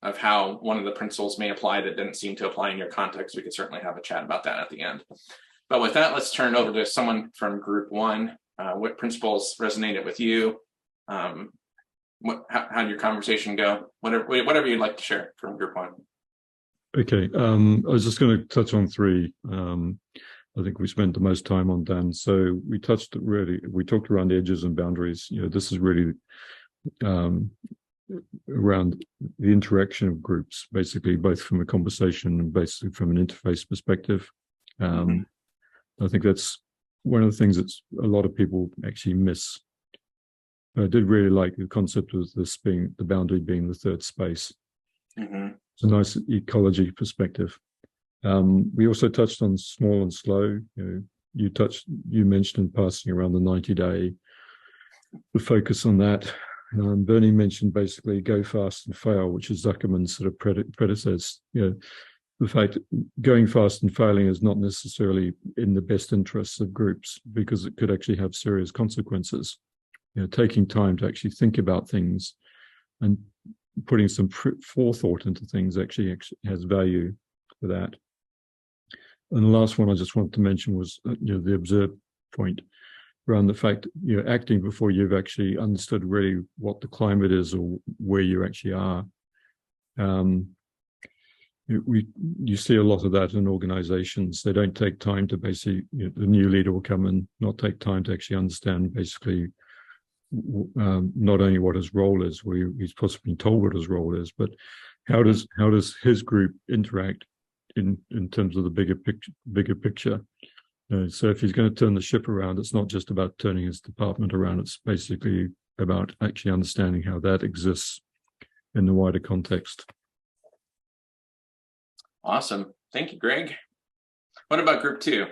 of how one of the principles may apply that didn't seem to apply in your context, we could certainly have a chat about that at the end. But with that, let's turn it over to someone from group 1. What principles resonated with you? How did your conversation go? Whatever you'd like to share from group 1. Okay, I was just going to touch on 3. I think we spent the most time on Dan. So we talked around edges and boundaries. You know, this is really around the interaction of groups, basically, both from a conversation and basically from an interface perspective. I think that's one of the things that a lot of people actually miss. I did really like the concept of this being the boundary being the third space. It's a nice ecology perspective. We also touched on small and slow. You know, you mentioned in passing around the 90-day, the focus on that. Bernie mentioned basically go fast and fail, which is Zuckerman's sort of predecessor. You know, the fact going fast and failing is not necessarily in the best interests of groups because it could actually have serious consequences. You know, taking time to actually think about things and putting some forethought into things actually has value for that. And the last one I just wanted to mention was, you know, the observe point around the fact, you know, acting before you've actually understood really what the climate is or where you actually are. You see a lot of that in organizations. They don't take time to basically, you know, the new leader will come and not take time to actually understand basically not only what his role is, where he's possibly been told what his role is, but how does his group interact in terms of the bigger picture. So if he's going to turn the ship around, it's not just about turning his department around. It's basically about actually understanding how that exists in the wider context. Awesome. Thank you, Greg. What about group 2?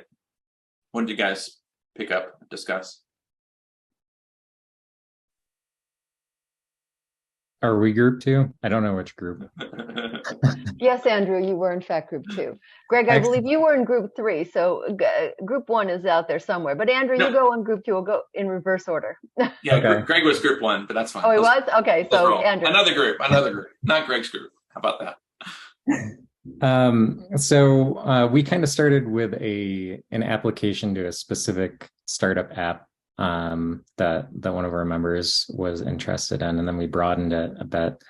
What did you guys pick up, discuss? Are we group 2? I don't know which group. Yes, Andrew, you were in fact group 2. Greg, I believe you were in group 3, so group 1 is out there somewhere. But Andrew, you go on group 2. We'll go in reverse order. Yeah, okay. Greg was group 1, but that's fine. Oh, he was? Okay, so Andrew. Another group, not Greg's group. How about that? So we kind of started with an application to a specific startup app that one of our members was interested in, and then we broadened it a bit.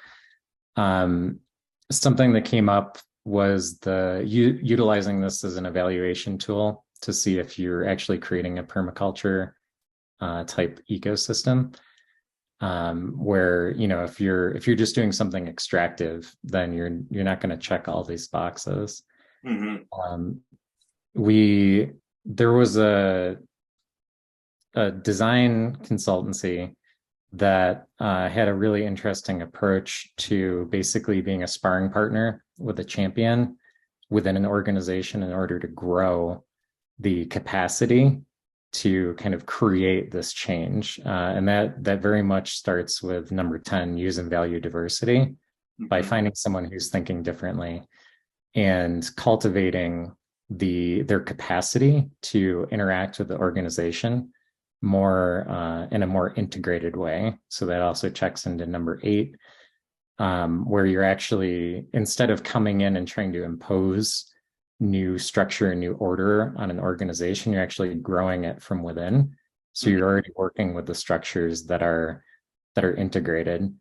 Something that came up was utilizing this as an evaluation tool to see if you're actually creating a permaculture type ecosystem, where if you're just doing something extractive, then you're not going to check all these boxes. Mm-hmm. There was a design consultancy that had a really interesting approach to basically being a sparring partner with a champion within an organization in order to grow the capacity to kind of create this change. And that very much starts with number 10, use and value diversity, mm-hmm. by finding someone who's thinking differently and cultivating their capacity to interact with the organization more in a more integrated way. So that also checks into number 8, where you're actually, instead of coming in and trying to impose new structure and new order on an organization, you're actually growing it from within. So you're already working with the structures that are integrated.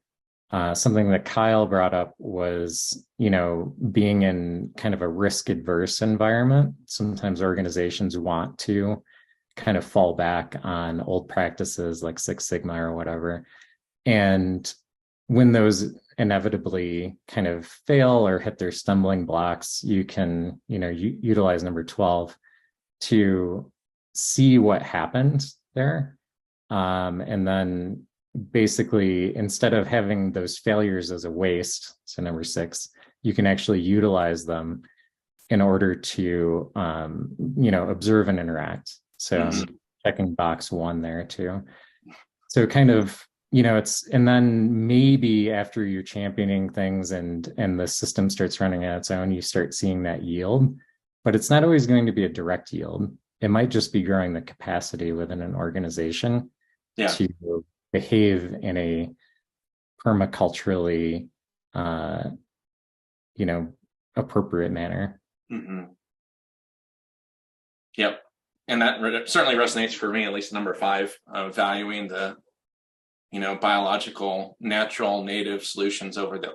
Something that Kyle brought up was, being in kind of a risk-adverse environment. Sometimes organizations want to kind of fall back on old practices like Six Sigma or whatever. And when those inevitably kind of fail or hit their stumbling blocks, you can, utilize number 12 to see what happened there. And then basically, instead of having those failures as a waste, so number 6, you can actually utilize them in order to, observe and interact. So I'm checking box 1 there too. So kind of, and then maybe after you're championing things and the system starts running on its own, you start seeing that yield, but it's not always going to be a direct yield. It might just be growing the capacity within an organization to behave in a permaculturally, appropriate manner. Mm-hmm. Yep. And that certainly resonates for me, at least number 5, valuing the, biological, natural, native solutions over the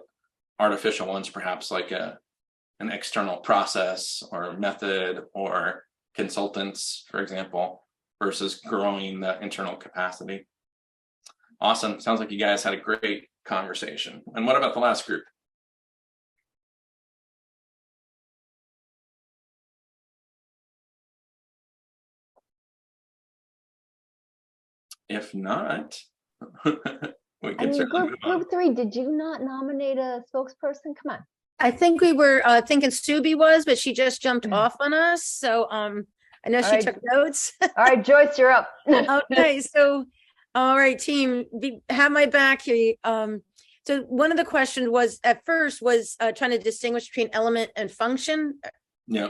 artificial ones, perhaps like an external process or method or consultants, for example, versus growing the internal capacity. Awesome. Sounds like you guys had a great conversation. And what about the last group? If not, we can certainly group 3, did you not nominate a spokesperson? Come on. I think we were thinking Subi was, but she just jumped off on us. So I know she took notes. All right, Joyce, you're up. Okay, so all right, team, have my back here. So one of the questions was at first was trying to distinguish between element and function. Yeah.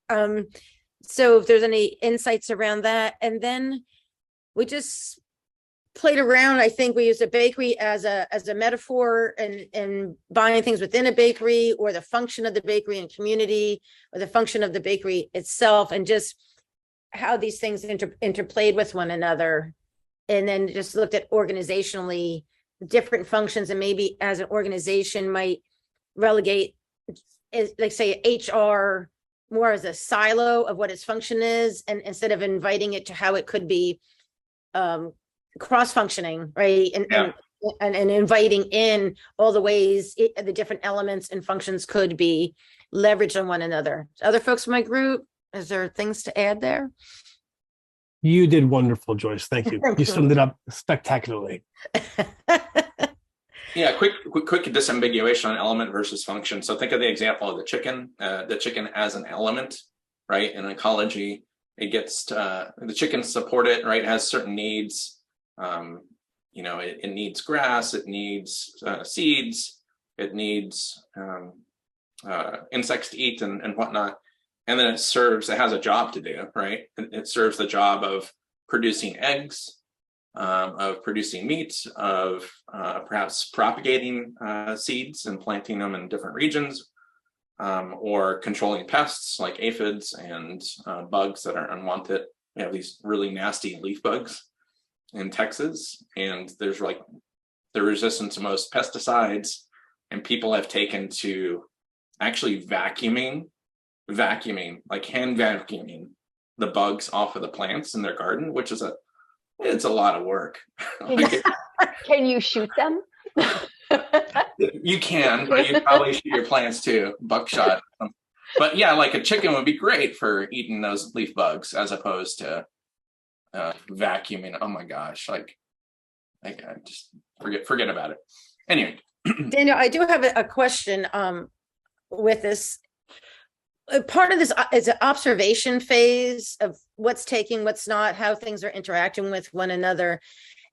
So if there's any insights around that, and then we just played around. I think we used a bakery as a metaphor and buying things within a bakery, or the function of the bakery and community, or the function of the bakery itself, and just how these things interplayed with one another. And then just looked at organizationally different functions, and maybe as an organization might relegate, like say HR more as a silo of what its function is, and instead of inviting it to how it could be cross-functioning, right? And inviting in all the ways the different elements and functions could be leveraged on one another. Other folks in my group, is there things to add there? You did wonderful, Joyce. Thank you. You summed it up spectacularly. Yeah, quick disambiguation on element versus function. So think of the example of the chicken as an element, right? In ecology, it gets the chickens support it, right? It has certain needs. it needs grass, it needs seeds, it needs insects to eat and whatnot. And then it has a job to do, right? It serves the job of producing eggs, of producing meat, of perhaps propagating seeds and planting them in different regions, or controlling pests like aphids and bugs that are unwanted. We have these really nasty leaf bugs in Texas, and there's like they're resistant to most pesticides, and people have taken to actually vacuuming, like hand vacuuming the bugs off of the plants in their garden, which is it's a lot of work. Can you shoot them? You can, but you probably shoot your plants too, buckshot. But yeah, like a chicken would be great for eating those leaf bugs as opposed to vacuuming. Oh my gosh, like I just forget about it. Anyway, Daniel, I do have a question with this. Part of this is an observation phase of what's taking, what's not, how things are interacting with one another.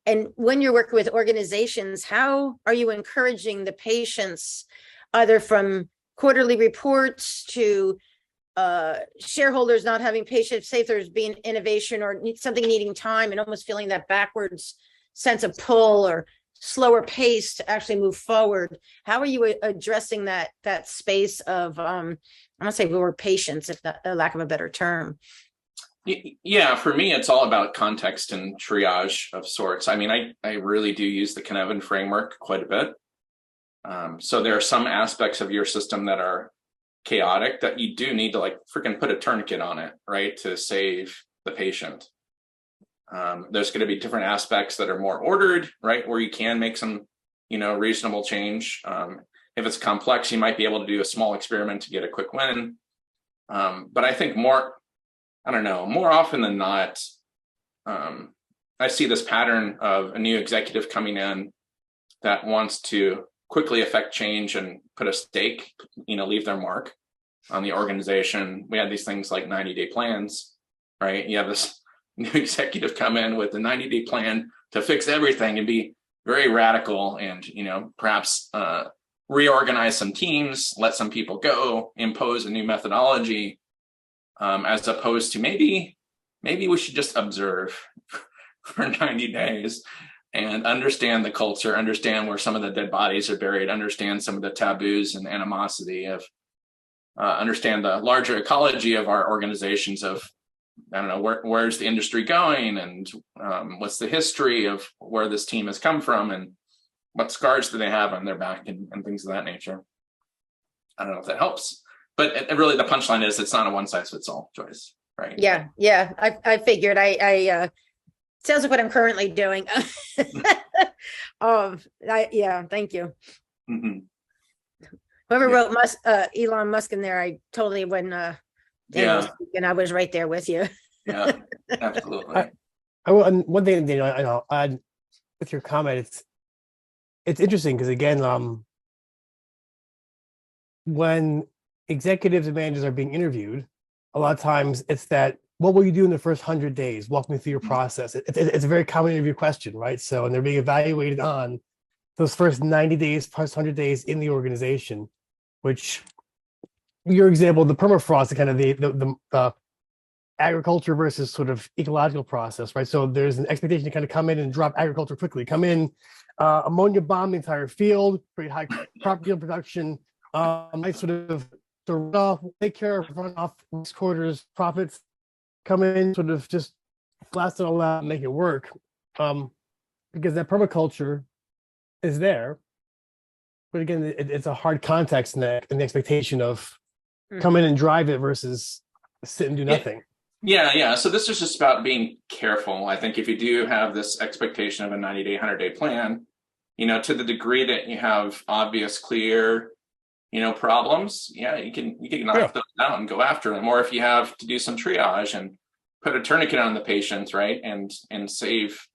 And when you're working with organizations, how are you encouraging the patients, either from quarterly reports to shareholders not having patience, say if there's being innovation or something needing time and almost feeling that backwards sense of pull or slower pace to actually move forward? How are you addressing that space of I want to say lower patience, if that, a lack of a better term? Yeah, for me, it's all about context and triage of sorts. I mean, I really do use the Cynefin framework quite a bit. So there are some aspects of your system that are chaotic that you do need to like freaking put a tourniquet on it, right, to save the patient. There's going to be different aspects that are more ordered, right, where you can make some, reasonable change. If it's complex, you might be able to do a small experiment to get a quick win. But I think more often than not, I see this pattern of a new executive coming in that wants to quickly affect change and put a stake, leave their mark on the organization. We had these things like 90-day plans, right? You have this new executive come in with a 90-day plan to fix everything and be very radical and, perhaps reorganize some teams, let some people go, impose a new methodology, as opposed to maybe we should just observe for 90 days and understand the culture, understand where some of the dead bodies are buried, understand some of the taboos and animosity of, understand the larger ecology of our organizations of, I don't know, where's the industry going and what's the history of where this team has come from and what scars do they have on their back and things of that nature. I don't know if that helps, but really the punchline is it's not a one-size-fits-all choice, right? Yeah. I figured sounds like what I'm currently doing. Thank you. Mm-hmm. Whoever wrote Elon Musk in there, I totally when and I was right there with you. Yeah, absolutely. One thing, Daniel, I'll add with your comment, it's interesting because again, when executives and managers are being interviewed, a lot of times it's that, what will you do in the first 100 days? Walk me through your process. It's a very common interview question, right? So, and they're being evaluated on those first 90 days, first 100 days in the organization, which your example, the permafrost, the kind of the agriculture versus sort of ecological process, right? So there's an expectation to kind of come in and drop agriculture quickly, come in, ammonia bomb the entire field, create high crop yield production, might sort of the runoff, take care of runoff, quarters, profits, come in, sort of just blast it all out and make it work. Because that permaculture is there. But again, it's a hard context and the expectation of come in and drive it versus sit and do nothing. Yeah. So this is just about being careful. I think if you do have this expectation of a 90-day, 100-day plan, to the degree that you have obvious, clear, problems, you can knock those down and go after them. Or if you have to do some triage and put a tourniquet on the patient, right, and save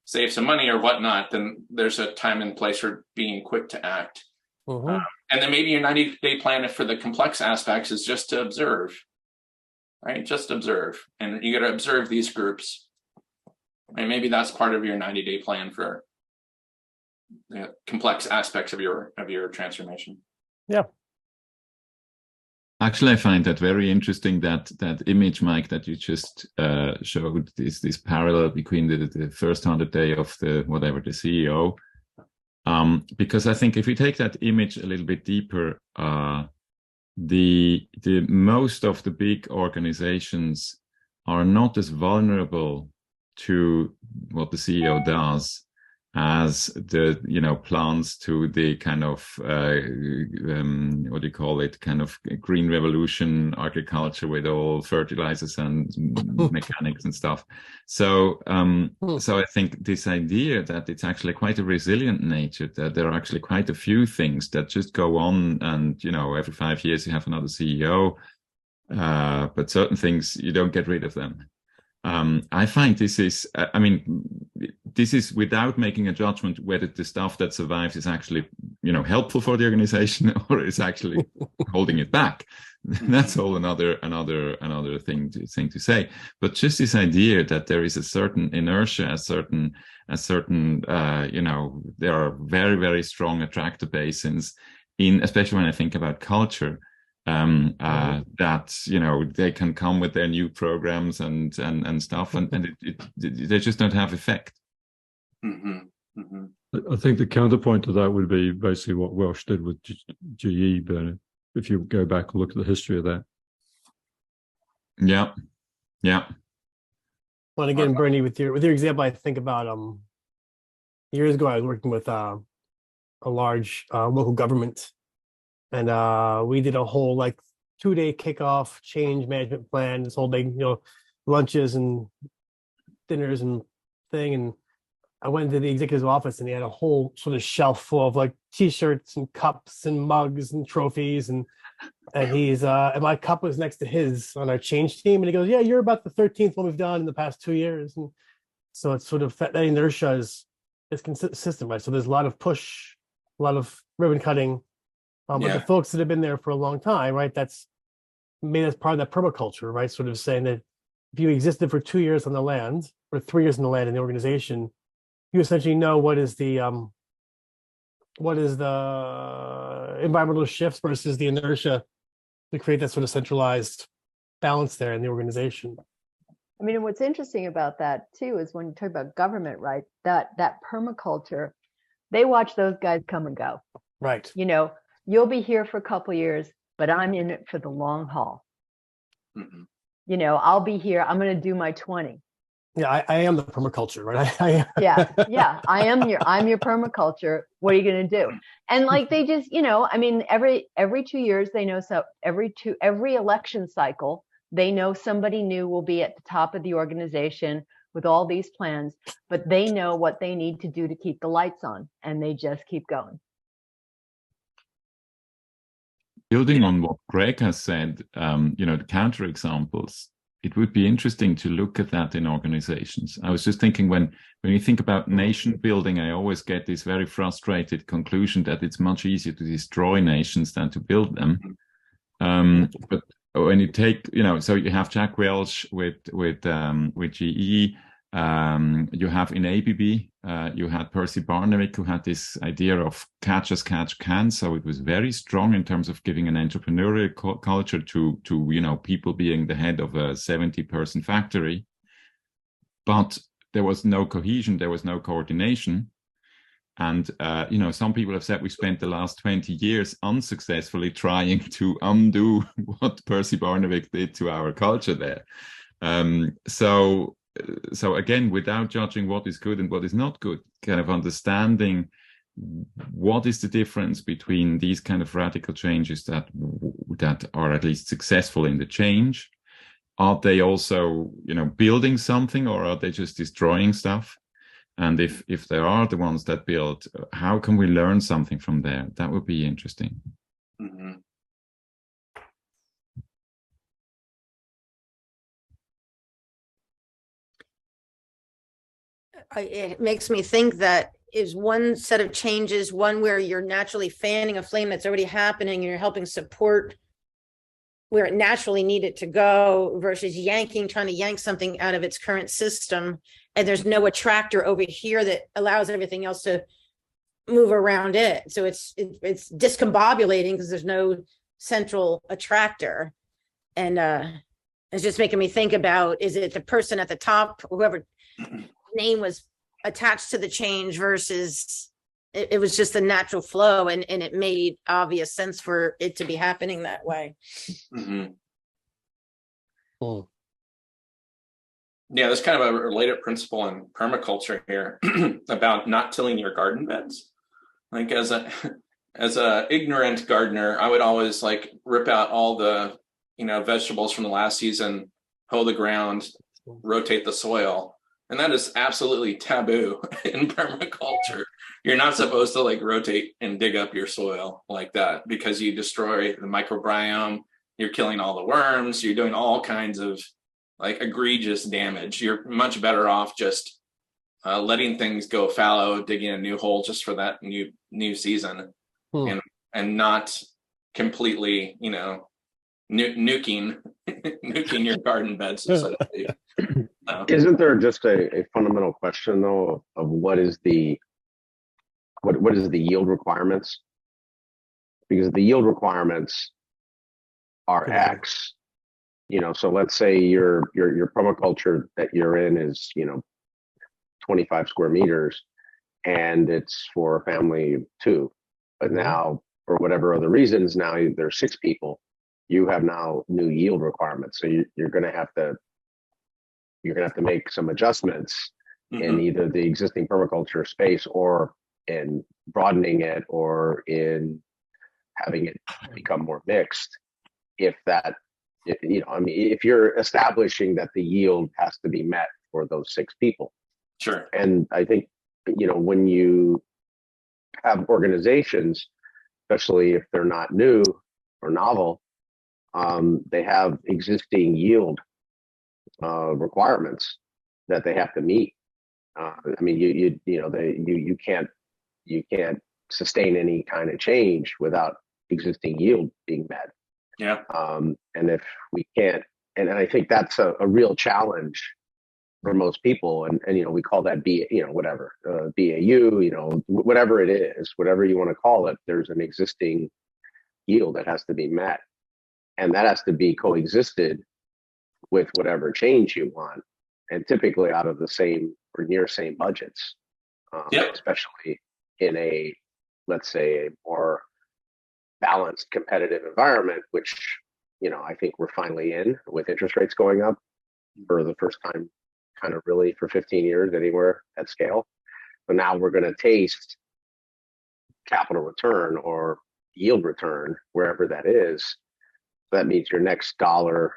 some money or whatnot, then there's a time and place for being quick to act. And then maybe your 90-day plan for the complex aspects is just to observe, right? Just observe. And you got to observe these groups. And maybe that's part of your 90-day plan for complex aspects of your transformation. Yeah. Actually, I find that very interesting, that image, Mike, that you just showed, this parallel between the first 100 days of the CEO. Because I think if we take that image a little bit deeper, the most of the big organizations are not as vulnerable to what the CEO does as the plans to the kind of what do you call it, kind of green revolution agriculture with all fertilizers and mechanics and stuff. So so I think this idea that it's actually quite a resilient nature, that there are actually quite a few things that just go on, and every 5 years you have another CEO, but certain things you don't get rid of them. I find this is, this is without making a judgment whether the stuff that survives is actually, helpful for the organization or is actually holding it back. That's all another thing to say. But just this idea that there is a certain inertia, a certain, there are very, very strong attractor basins especially when I think about culture. That they can come with their new programs and stuff, and they just don't have effect. I think the counterpoint to that would be basically what Walsh did with GE, but if you go back and look at the history of that. Yeah. Well, again, Bernie, with your example, I think about years ago I was working with a large local government. And we did a whole 2-day kickoff change management plan, this whole day, lunches and dinners and thing. And I went to the executive's office and he had a whole sort of shelf full of t-shirts and cups and mugs and trophies. And he's, and my cup was next to his on our change team. And he goes, yeah, you're about the 13th one we've done in the past 2 years. And so it's sort of, that inertia is consistent, right? So there's a lot of push, a lot of ribbon cutting. But the folks that have been there for a long time, right, that's made us part of that permaculture, right? Sort of saying that if you existed for 2 years on the land or 3 years on the land in the organization, you essentially know what is the environmental shifts versus the inertia to create that sort of centralized balance there in the organization. I mean, and what's interesting about that too is when you talk about government, right? That permaculture, they watch those guys come and go. Right. You'll be here for a couple of years, but I'm in it for the long haul. I'll be here. I'm going to do my 20. Yeah, I am the permaculture, right? Yeah. I'm your permaculture. What are you going to do? And they just, every 2 years they know, so every election cycle, they know somebody new will be at the top of the organization with all these plans, but they know what they need to do to keep the lights on, and they just keep going. Building on what Greg has said, the counterexamples, it would be interesting to look at that in organizations. I was just thinking when you think about nation building, I always get this very frustrated conclusion that it's much easier to destroy nations than to build them. But when you take, so you have Jack Welch with GE, you have in ABB, you had Percy Barnevik, who had this idea of catch as catch can. So it was very strong in terms of giving an entrepreneurial culture to people being the head of a 70-person factory. But there was no cohesion, there was no coordination. And, some people have said we spent the last 20 years unsuccessfully trying to undo what Percy Barnevik did to our culture there. So again, without judging what is good and what is not good, kind of understanding what is the difference between these kind of radical changes that are at least successful in the change. Are they also, building something, or are they just destroying stuff? And if there are the ones that build, how can we learn something from there? That would be interesting. Mm-hmm. It makes me think that is one set of changes, one where you're naturally fanning a flame that's already happening and you're helping support where it naturally needed to go, versus trying to yank something out of its current system. And there's no attractor over here that allows everything else to move around it. So it's discombobulating because there's no central attractor. And it's just making me think about, is it the person at the top, whoever name was attached to the change, versus it was just a natural flow, and it made obvious sense for it to be happening that way. Mm-hmm. Cool. Yeah, there's kind of a related principle in permaculture here about not tilling your garden beds. Like as a ignorant gardener, I would always like rip out all the vegetables from the last season, hoe the ground, rotate the soil, and that is absolutely taboo in permaculture. You're not supposed to like rotate and dig up your soil like that, because you destroy the microbiome. You're killing all the worms. You're doing all kinds of like egregious damage. You're much better off just letting things go fallow, digging a new hole just for that new season, and not completely, nuking your garden beds. So to speak. Isn't there just a fundamental question though of what is the yield requirements? Because the yield requirements are X. So let's say your permaculture that you're in is 25 square meters, and it's for a family of 2. But now, for whatever other reasons, now there's 6 people. You have now new yield requirements, so you're going to have to make some adjustments in either the existing permaculture space, or in broadening it, or in having it become more mixed. If you're establishing that the yield has to be met for those 6 people. Sure. And I think, when you have organizations, especially if they're not new or novel, they have existing yield requirements that they have to meet. You can't sustain any kind of change without existing yield being met. Yeah. And if we can't, and I think that's a real challenge for most people. And we call that BAU, whatever it is, whatever you want to call it, there's an existing yield that has to be met. And that has to be coexisted with whatever change you want, and typically out of the same or near same budgets, especially in a, let's say, a more balanced competitive environment, which, I think we're finally in, with interest rates going up for the first time, kind of really for 15 years anywhere at scale. But now we're going to taste capital return or yield return, wherever that is. That means your next dollar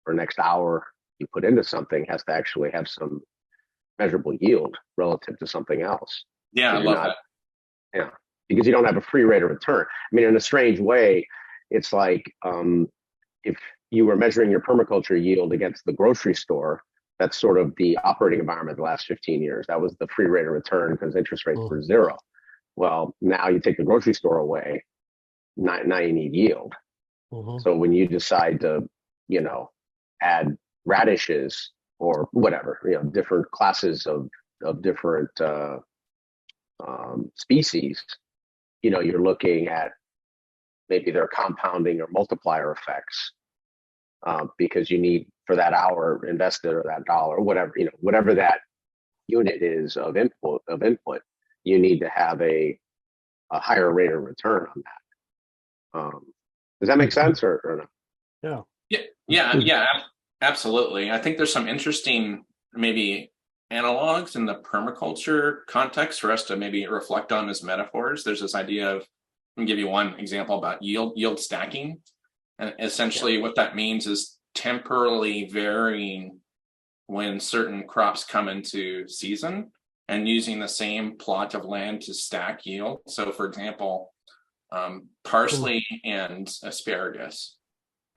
or next hour you put into something has to actually have some measurable yield relative to something else. Yeah, I love that. Yeah, because you don't have a free rate of return. In a strange way, it's like if you were measuring your permaculture yield against the grocery store, that's sort of the operating environment the last 15 years. That was the free rate of return because interest rates were 0. Well, now you take the grocery store away, now you need yield. So when you decide to, add radishes or whatever, different classes of different species, you're looking at maybe their compounding or multiplier effects, because you need, for that hour invested or that dollar, whatever that unit is of input, you need to have a higher rate of return on that. Does that make sense or no? Yeah, absolutely. I think there's some interesting maybe analogs in the permaculture context for us to maybe reflect on as metaphors. There's this idea of, I'll give you one example about yield stacking. And essentially what that means is temporarily varying when certain crops come into season and using the same plot of land to stack yield. So for example, parsley and asparagus,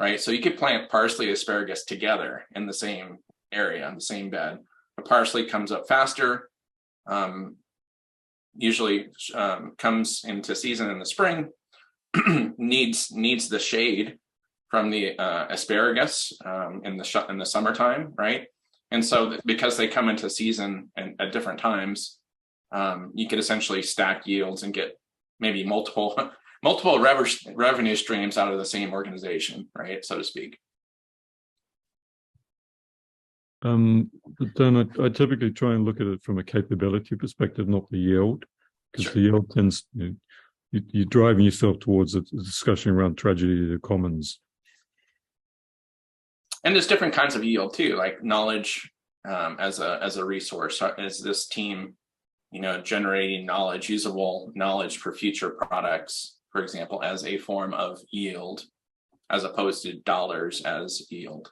right? So you could plant parsley and asparagus together in the same area, in the same bed. The parsley comes up faster, usually comes into season in the spring, needs the shade from the asparagus in the summertime, right? And so because they come into season at different times, you could essentially stack yields and get maybe multiple revenue streams out of the same organization, right, so to speak. But then I typically try and look at it from a capability perspective, not the yield, because the yield tends, you're driving yourself towards a discussion around tragedy of the commons. And there's different kinds of yield too, like knowledge as a resource. Is this team, generating knowledge, usable knowledge for future products, for example, as a form of yield, as opposed to dollars as yield?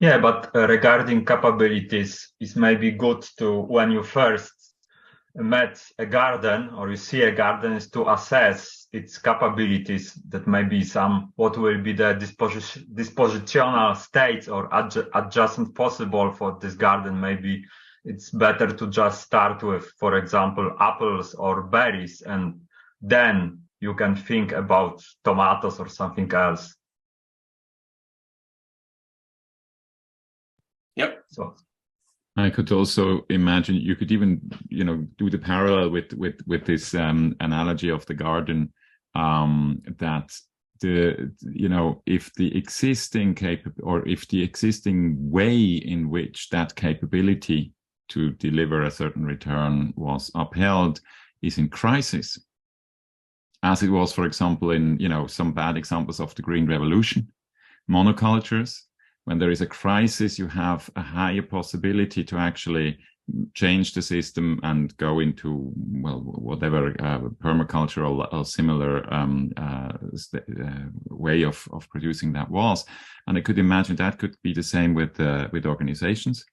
Yeah, but regarding capabilities, it may be good to, when you first met a garden or you see a garden, is to assess its capabilities. That may be what will be the dispositional states or adjustment possible for this garden. Maybe it's better to just start with, for example, apples or berries, and then you can think about tomatoes or something else. Yep. So I could also imagine you could even, do the parallel with this analogy of the garden, that if the existing if the existing way in which that capability to deliver a certain return was upheld is in crisis, as it was, for example, in some bad examples of the Green Revolution, monocultures. When there is a crisis, you have a higher possibility to actually change the system and go into, whatever permaculture or similar way of producing that was. And I could imagine that could be the same with organizations,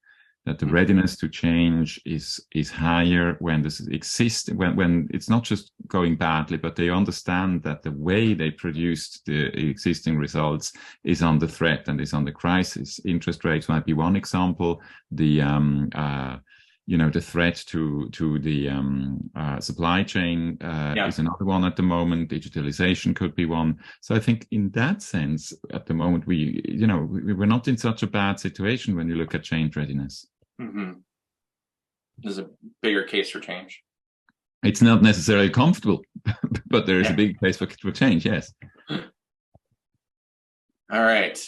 that the readiness to change is higher when this exists, when it's not just going badly, but they understand that the way they produced the existing results is under threat and is under crisis. Interest rates might be one example. The the threat to the supply chain is another one at the moment. Digitalization could be one. So I think in that sense, at the moment, we're not in such a bad situation when you look at change readiness. Mm-hmm. There's a bigger case for change. It's not necessarily comfortable, but there is a big case for change, yes. All right.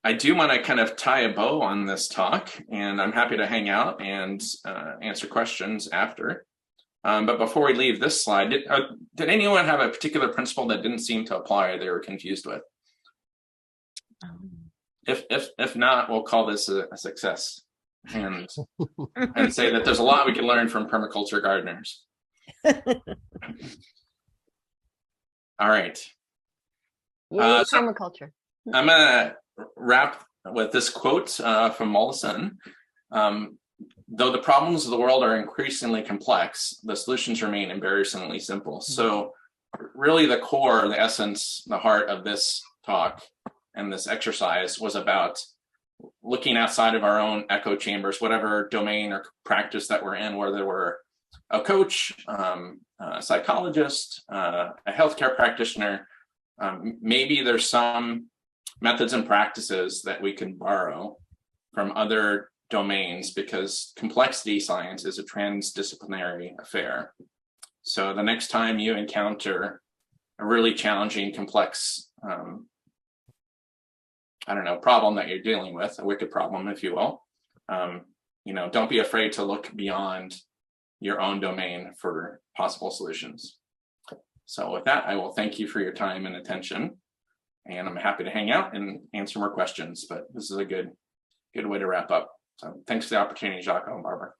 I do want to kind of tie a bow on this talk, and I'm happy to hang out and answer questions after. But before we leave this slide, did anyone have a particular principle that didn't seem to apply or they were confused with? If not, we'll call this a success and say that there's a lot we can learn from permaculture gardeners. All right. Permaculture. I'm gonna wrap with this quote from Mollison. Though the problems of the world are increasingly complex, the solutions remain embarrassingly simple. So really the core, the essence, the heart of this talk and this exercise was about looking outside of our own echo chambers, whatever domain or practice that we're in, whether we're a coach, a psychologist, a healthcare practitioner. Maybe there's some methods and practices that we can borrow from other domains, because complexity science is a transdisciplinary affair. So the next time you encounter a really challenging, complex, problem that you're dealing with, a wicked problem, if you will, don't be afraid to look beyond your own domain for possible solutions. So with that, I will thank you for your time and attention, and I'm happy to hang out and answer more questions, but this is a good way to wrap up. So thanks for the opportunity, Jacques and Barbara.